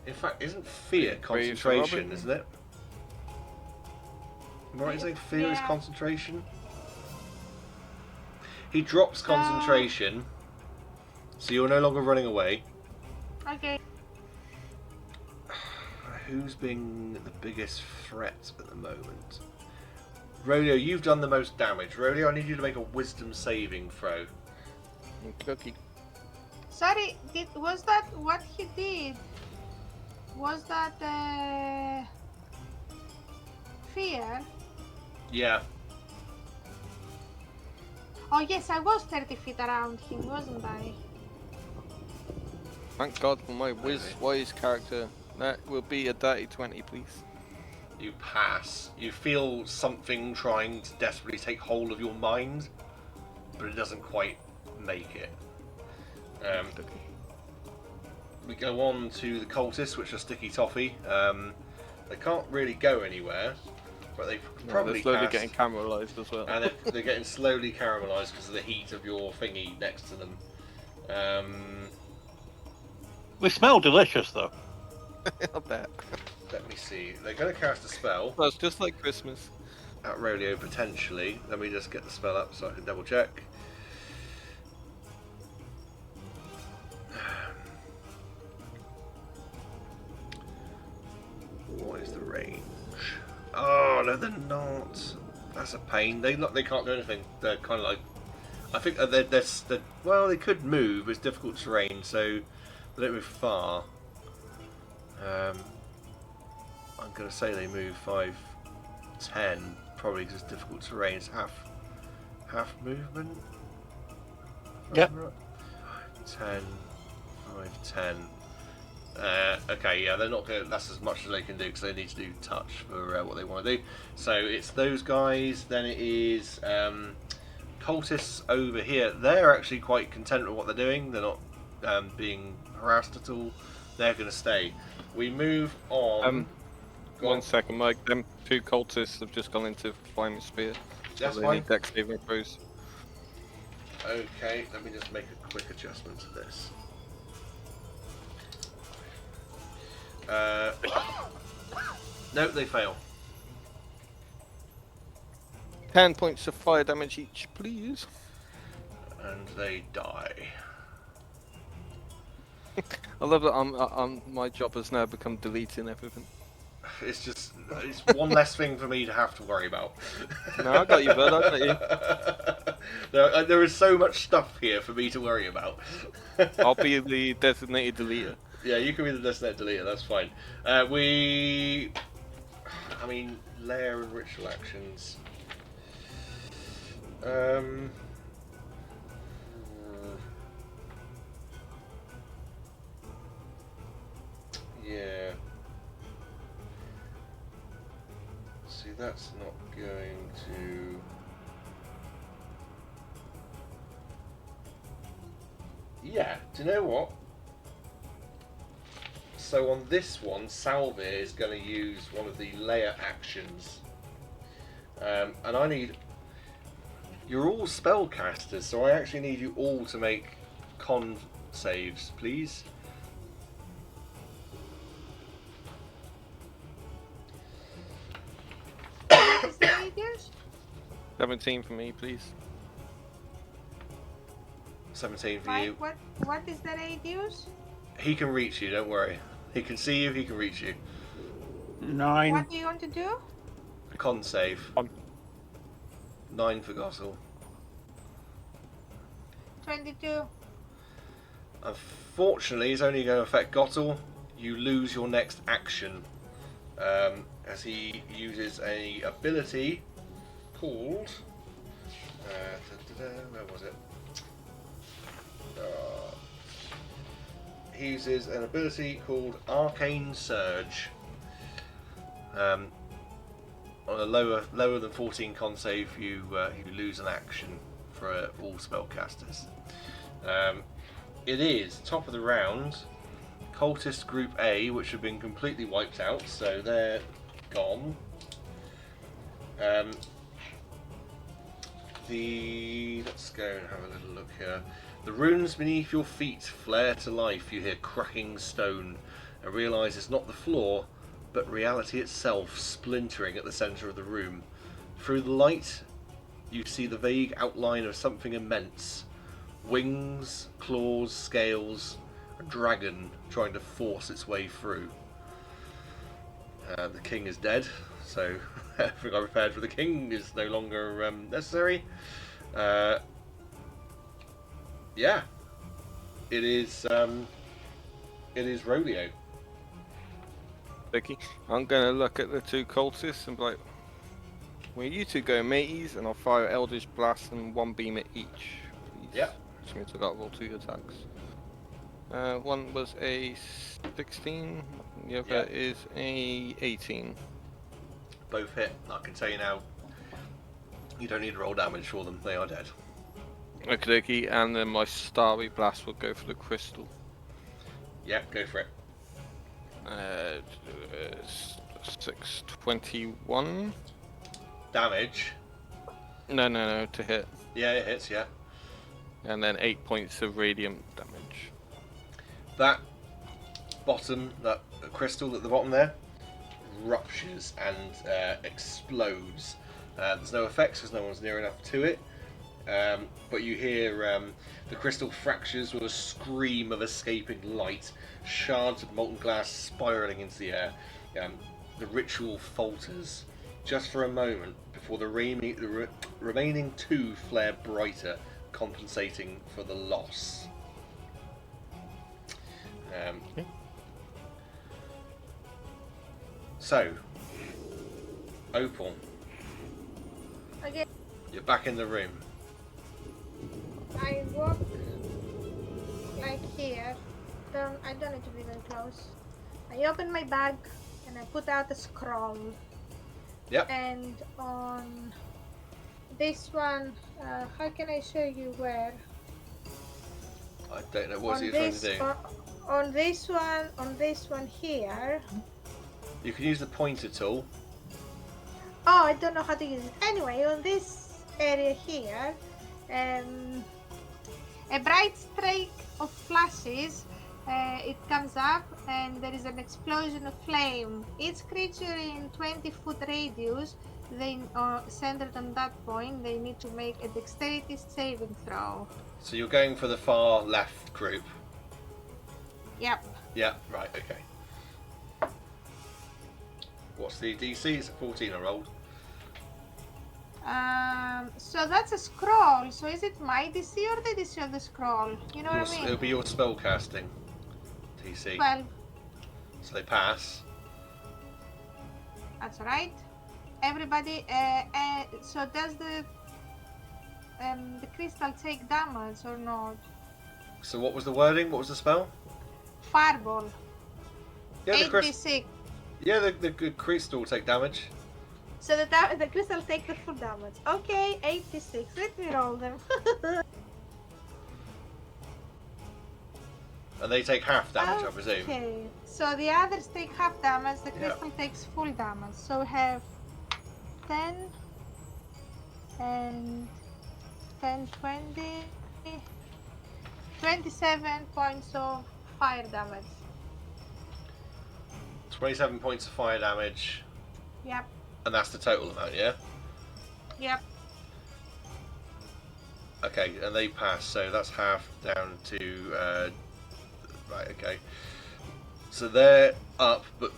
In fact, isn't fear concentration, isn't it? Am I right in saying fear is concentration? He drops concentration, so you're no longer running away. Okay. Who's being the biggest threat at the moment? Rodeo, you've done the most damage. Rodeo, I need you to make a wisdom saving throw. Cookie. Sorry, was that what he did? Was that fear? Yeah. Oh yes, I was 30 feet around him, wasn't I? Thank God for my wise character. That will be a dirty 20, please. You pass. You feel something trying to desperately take hold of your mind, but it doesn't quite make it. We go on to the cultists, which are sticky toffee. They can't really go anywhere, but they probably they're slowly cast, getting caramelized as well. and they're getting slowly caramelized because of the heat of your thingy next to them. They smell delicious, though. I bet. Let me see. They're going to cast a spell Well, it's just like Christmas. at Rodeo potentially. Let me just get the spell up so I can double check. What is the range? Oh no, they're not. That's a pain. They can't do anything. They're kind of like. I think they're well, they could move. It's difficult terrain, so they don't move far. I'm gonna say they move 5, 10, probably because it's difficult terrain. It's half movement. Yep. 10, 5, 10. Okay, yeah, they're not going. That's as much as they can do because they need to do touch for what they want to do. So it's those guys. Then it is cultists over here. They're actually quite content with what they're doing. They're not being harassed at all. They're going to stay. We move on. One second, Mike. Them two cultists have just gone into flaming spear. That's so fine. They need dex saving throws. Okay, let me just make a quick adjustment to this. No, they fail. 10 points of fire damage each, please. And they die. I love that my job has now become deleting everything. it's one less thing for me to have to worry about. No, I got you, bud. I got you. There is so much stuff here for me to worry about. I'll be the designated deleter. Yeah, you can be the designated deleter. That's fine. I mean, layer and ritual actions. Yeah. See, that's not going to... Yeah, do you know what? So on this one, Salvyr is going to use one of the layer actions. And I need... You're all spellcasters, so I actually need you all to make con saves, please. What is the radius? 17 for me, please. 17 for Mike, you. what is the radius? He can reach you, don't worry. He can see you, he can reach you. 9. What do you want to do? Con save. Con. 9 for Gossel. 22. Unfortunately, it's only going to affect Gossel. You lose your next action. As he uses a ability called... where was it? He uses an ability called Arcane Surge. On a lower than 14 con save, you lose an action for all spellcasters. It is top of the round. Cultist Group A, which have been completely wiped out, so they're gone. Let's go and have a little look here. The runes beneath your feet flare to life. You hear cracking stone and realise it's not the floor, but reality itself splintering at the centre of the room. Through the light, you see the vague outline of something immense. Wings, claws, scales, a dragon trying to force its way through. The king is dead, so everything I prepared for the king is no longer necessary. Yeah, it is rodeo. Vicky, I'm gonna look at the two cultists and be like, "Well, you two go, mateys," and I'll fire Eldritch Blast and one beam at each. Please. Yeah. Which means I got to roll 2 attacks. One was a 16, the other is a 18. Both hit. I can tell you now, you don't need to roll damage for them. They are dead. Okie dokie, and then my Starry Blast will go for the crystal. Yeah, go for it. 621. Damage. No, to hit. Yeah, it hits, yeah. And then 8 points of radiant damage. That crystal at the bottom there, ruptures and explodes. There's no effects because no one's near enough to it. But you hear the crystal fractures with a scream of escaping light, shards of molten glass spiraling into the air. The ritual falters just for a moment before the remaining 2 flare brighter, compensating for the loss. So, Opal, Okay, you're back in the room. I walk like here. I don't need to be very close. I open my bag and I put out a scroll. Yep. And on this one, how can I show you where? I don't know what you're trying to do. On this one here. You can use the pointer tool. Oh, I don't know how to use it. Anyway, on this area here, a bright streak of flashes. It comes up and there is an explosion of flame. Each creature in 20-foot radius, they are centered on that point. They need to make a dexterity saving throw. So you're going for the far left group. Yep. Yeah, right, okay. What's the DC? It's a 14 I rolled. So that's a scroll. So is it my DC or the DC of the scroll? You know what I mean? It'll be your spell casting DC. 12. So they pass. That's right. Everybody. So does the crystal take damage or not? So what was the wording? What was the spell? Fireball. Yeah, 8d6. Yeah, the crystal will take damage. So the crystal take the full damage. Okay, 86. Let me roll them. And they take half damage, I presume. Okay. So the others take half damage. The crystal takes full damage. So we have 10 and 10, 20, 27 points of fire damage. 27 points of fire damage. Yep. And that's the total amount, yeah? Yep. Okay, and they pass, so that's half down to... right, okay. So they're up, but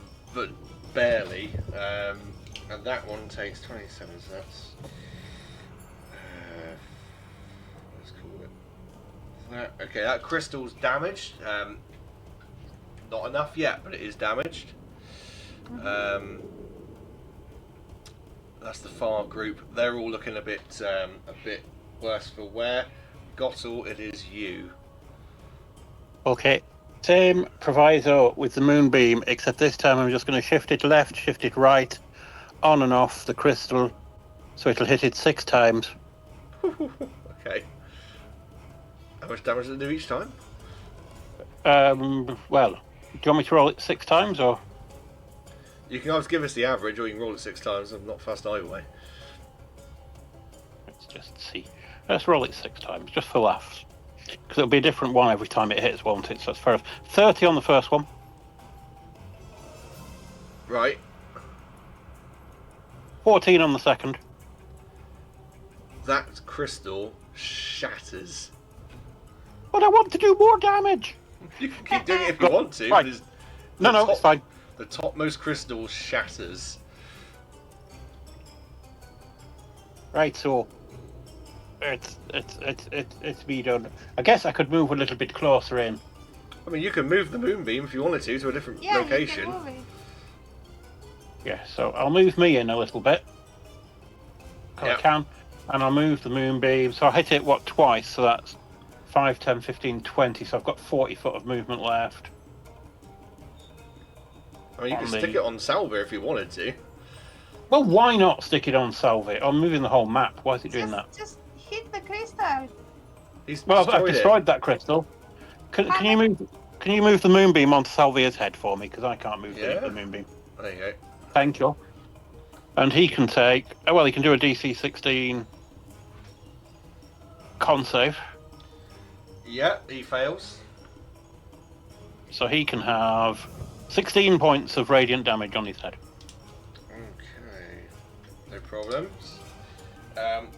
barely. And that one takes 27, so that's... let's call it... okay, that crystal's damaged. Not enough yet, but it is damaged. That's the far group. They're all looking a bit worse for wear. Gottel, it is you. Okay. Same proviso with the moonbeam, except this time I'm just going to shift it left, shift it right, on and off the crystal, so it'll hit it 6 times. Okay. How much damage does it do each time? Well, do you want me to roll it 6 times, or? You can always give us the average, or you can roll it 6 times. I'm not fast either way. Let's just see. Let's roll it 6 times, just for laughs. Because it'll be a different one every time it hits, won't it? So it's fair enough. 30 on the first one. Right. 14 on the second. That crystal shatters. But I want to do more damage! You can keep doing it if you want to. Right. But No, it's fine. The topmost crystal shatters. Right, so it's me done. I guess I could move a little bit closer in. I mean, you can move the moonbeam if you wanted to a different location. You can move it. Yeah, so I'll move me in a little bit. I can. And I'll move the moonbeam. So I hit it, twice? So that's 5, 10, 15, 20. So I've got 40 foot of movement left. I mean, you can stick it on Salvyr if you wanted to. Well, why not stick it on Salvyr? I'm moving the whole map. Why is it doing that? Just hit the crystal. I've destroyed that crystal. Can you move the moonbeam onto Salvyr's head for me? Because I can't move the moonbeam. There you go. Thank you. And he can take... Oh, well, he can do a DC 16 con save. Yeah, he fails. So he can have 16 points of radiant damage on his head. Okay. No problems.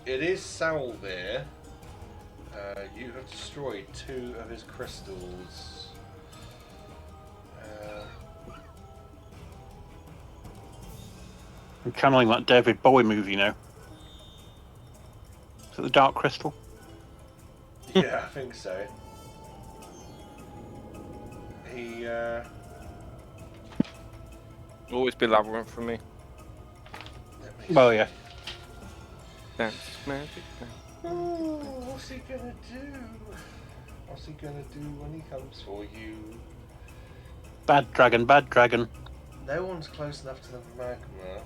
It is Salvyr. You have destroyed 2 of his crystals. I'm channeling that David Bowie movie now. Is it the Dark Crystal? Yeah, I think so. He, Always be labyrinth for me. Well, yeah. That's magic. Oh, what's he gonna do? What's he gonna do when he comes for you? Bad dragon, bad dragon. No one's close enough to the magma.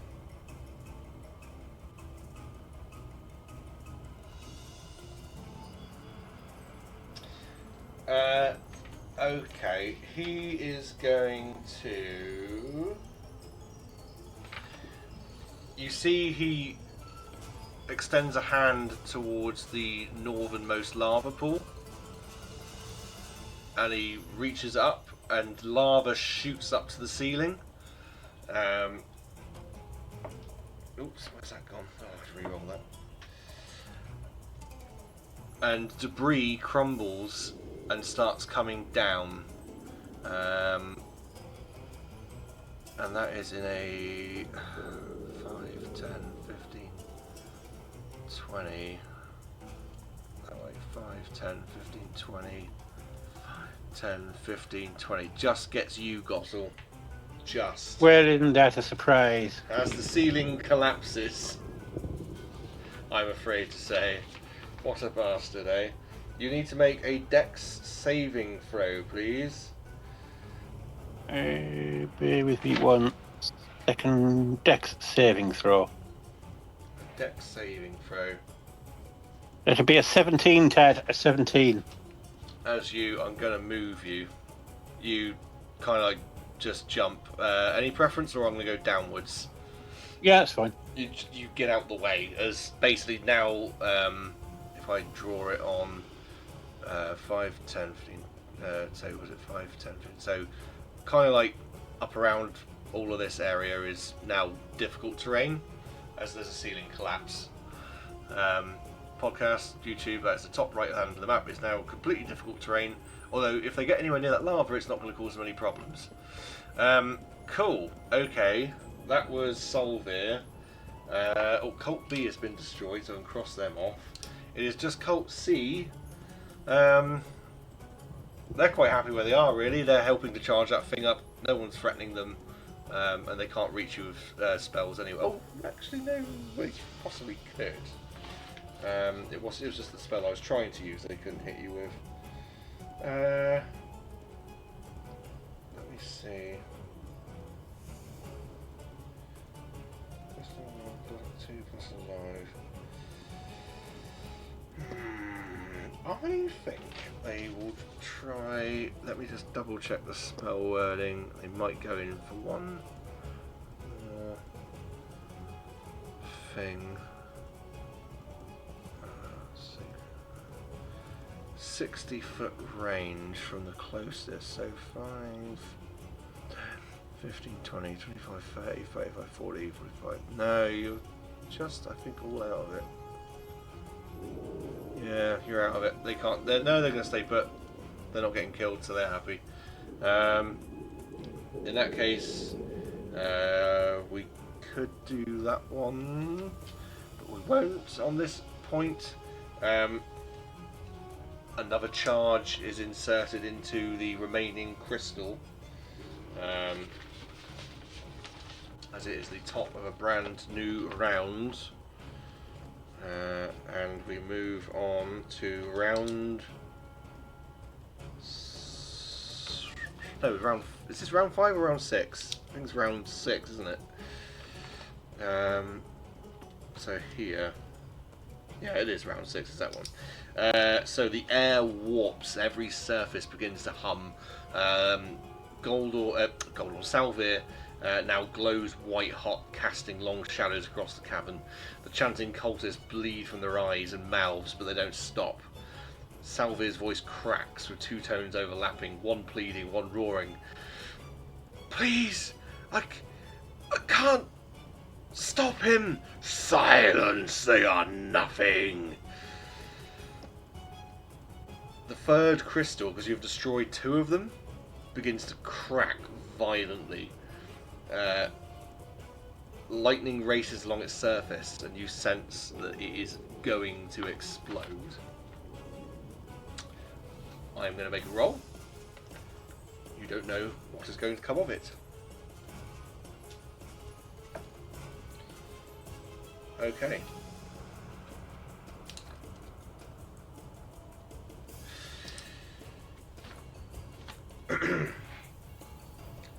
Okay, he is going to... You see he extends a hand towards the northernmost lava pool. And he reaches up and lava shoots up to the ceiling. Oops, where's that gone? Oh, I have to re-roll that. And debris crumbles and starts coming down. And that is in a 5, 10, 15, 20. That way, 5, 10, 15, 20. 10, 15, 20. Just gets you, Gottle. Just. Well, isn't that a surprise? As the ceiling collapses, I'm afraid to say. What a bastard, eh? You need to make a dex saving throw, please. Bear with me 1 second. Dex saving throw. A dex saving throw. It'll be a 17, Ted. A 17. As I'm going to move you. You kind of like just jump. Any preference, or I'm going to go downwards? Yeah, that's fine. You get out the way, as basically now, if I draw it on 5, 10, 15, so was it 5, 10, 15, so kind of like up around all of this area is now difficult terrain, as there's a ceiling collapse. Podcast, YouTube, that's the top right hand of the map, is now completely difficult terrain, although if they get anywhere near that lava it's not going to cause them any problems. Cool, okay, that was Salvyr. Cult B has been destroyed, so I can cross them off. It is just Cult C. They're quite happy where they are, really. They're helping to charge that thing up. No one's threatening them, and they can't reach you with spells anyway. Oh, actually, no, they possibly could. It was just the spell I was trying to use they couldn't hit you with. Let me see. I think they will try. Let me just double check the spell wording. They might go in for one more thing. Let's see. 60-foot range from the closest. So 5, 10, 15, 20, 25, 30, 35, 40, 45. No, you're just, I think, all out of it. Yeah, you're out of it. They can't. They're going to stay put. They're not getting killed, so they're happy. In that case, we could do that one, but we won't on this point. Another charge is inserted into the remaining crystal, as it is the top of a brand new round. And we move on to round. No, round. Is this round 5 or round 6? I think it's round 6, isn't it? So here. Yeah, it is round 6, is that one. So the air warps, every surface begins to hum. Salvyr now glows white hot, casting long shadows across the cavern. The chanting cultists bleed from their eyes and mouths, but they don't stop. Salvyr's voice cracks with 2 tones overlapping, one pleading, one roaring. Please, I can't stop him. Silence, they are nothing. The third crystal, because you've destroyed 2 of them, begins to crack violently. Lightning races along its surface, and you sense that it is going to explode. I'm going to make a roll. You don't know what is going to come of it. Okay.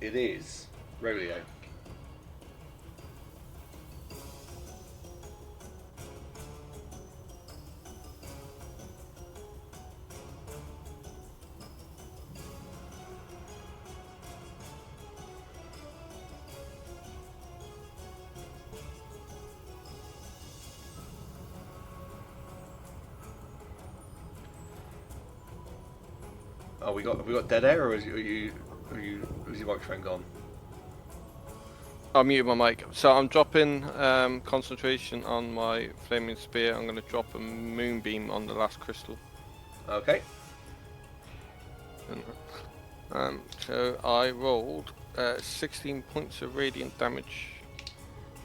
It is Rolio. Oh, have we got dead air, or is your microphone gone? I muted my mic. So I'm dropping concentration on my flaming spear. I'm going to drop a moonbeam on the last crystal. Okay. So I rolled 16 points of radiant damage.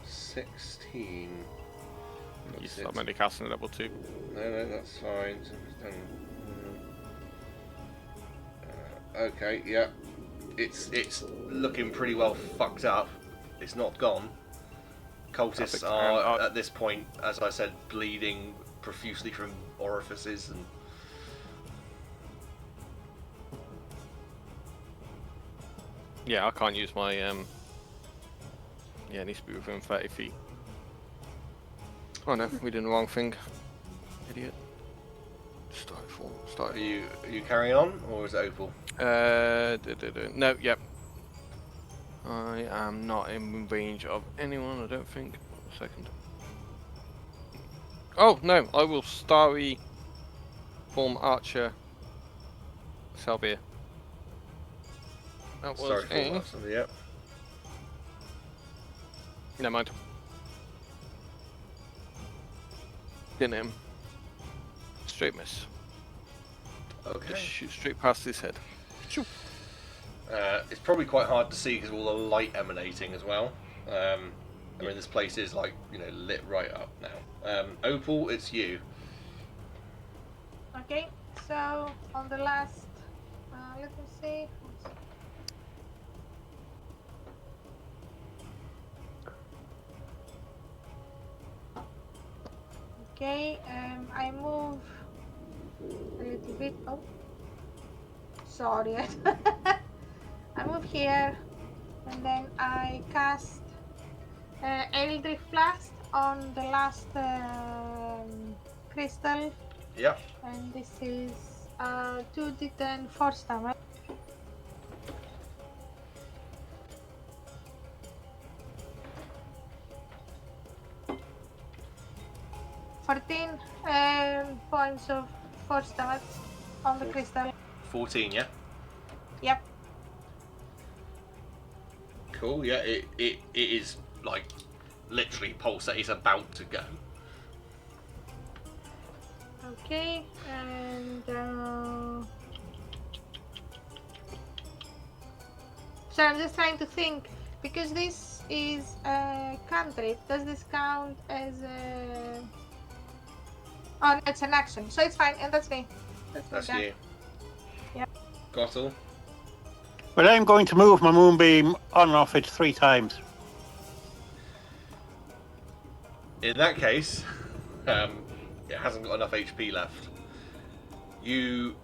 16. You That's start it. melee casting at level 2. No, that's fine. Okay, yeah. It's looking pretty well fucked up. It's not gone. Cultists Perfect. are, at this point, as I said, bleeding profusely from orifices and... Yeah, I can't use my yeah, it needs to be within 30 feet. Oh no, we did the wrong thing. Idiot. Start. Are you carrying on, or is it Opal? No, yep. I am not in range of anyone, I don't think. 1 second. Oh no, I will starry form archer Salvyr. That was Sorry for that, somebody, yep. Never mind. Didn't hit him. Straight miss. Okay. Just shoot straight past his head. Shoo. It's probably quite hard to see because of all the light emanating as well. I mean, this place is like, lit right up now. Opal, it's you. Okay, so on the last, let me see. Okay, I move a little bit. Oh, sorry. I move here, and then I cast Eldritch Blast on the last crystal. Yeah. And this is 2d10 force damage. Fourteen points of force damage on the crystal. 14, yeah? Yep. Cool, yeah, it is like literally pulsate. It's about to go. Okay, and so I'm just trying to think, because this is a cantrip, does this count as a... Oh, no, it's an action, so it's fine, and that's me. That's done. you. Yep. Gottel. But I'm going to move my moonbeam on and off it 3 times. In that case, it hasn't got enough HP left. You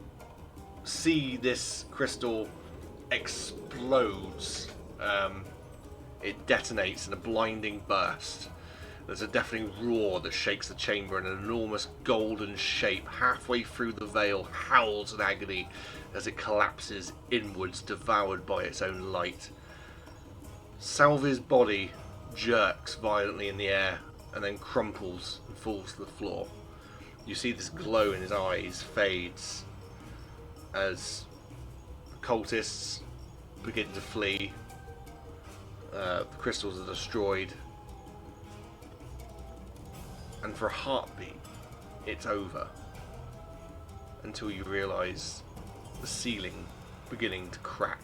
see this crystal explodes. It detonates in a blinding burst. There's a deafening roar that shakes the chamber, and an enormous golden shape halfway through the veil howls in agony as it collapses inwards, devoured by its own light. Salvyr's body jerks violently in the air and then crumples and falls to the floor. You see this glow in his eyes fades as cultists begin to flee. The crystals are destroyed. And for a heartbeat, it's over. Until you realise the ceiling beginning to crack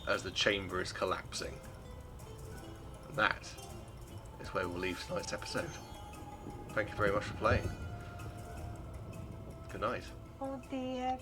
as the chamber is collapsing. And that is where we'll leave tonight's episode. Thank you very much for playing. Good night. Oh dear.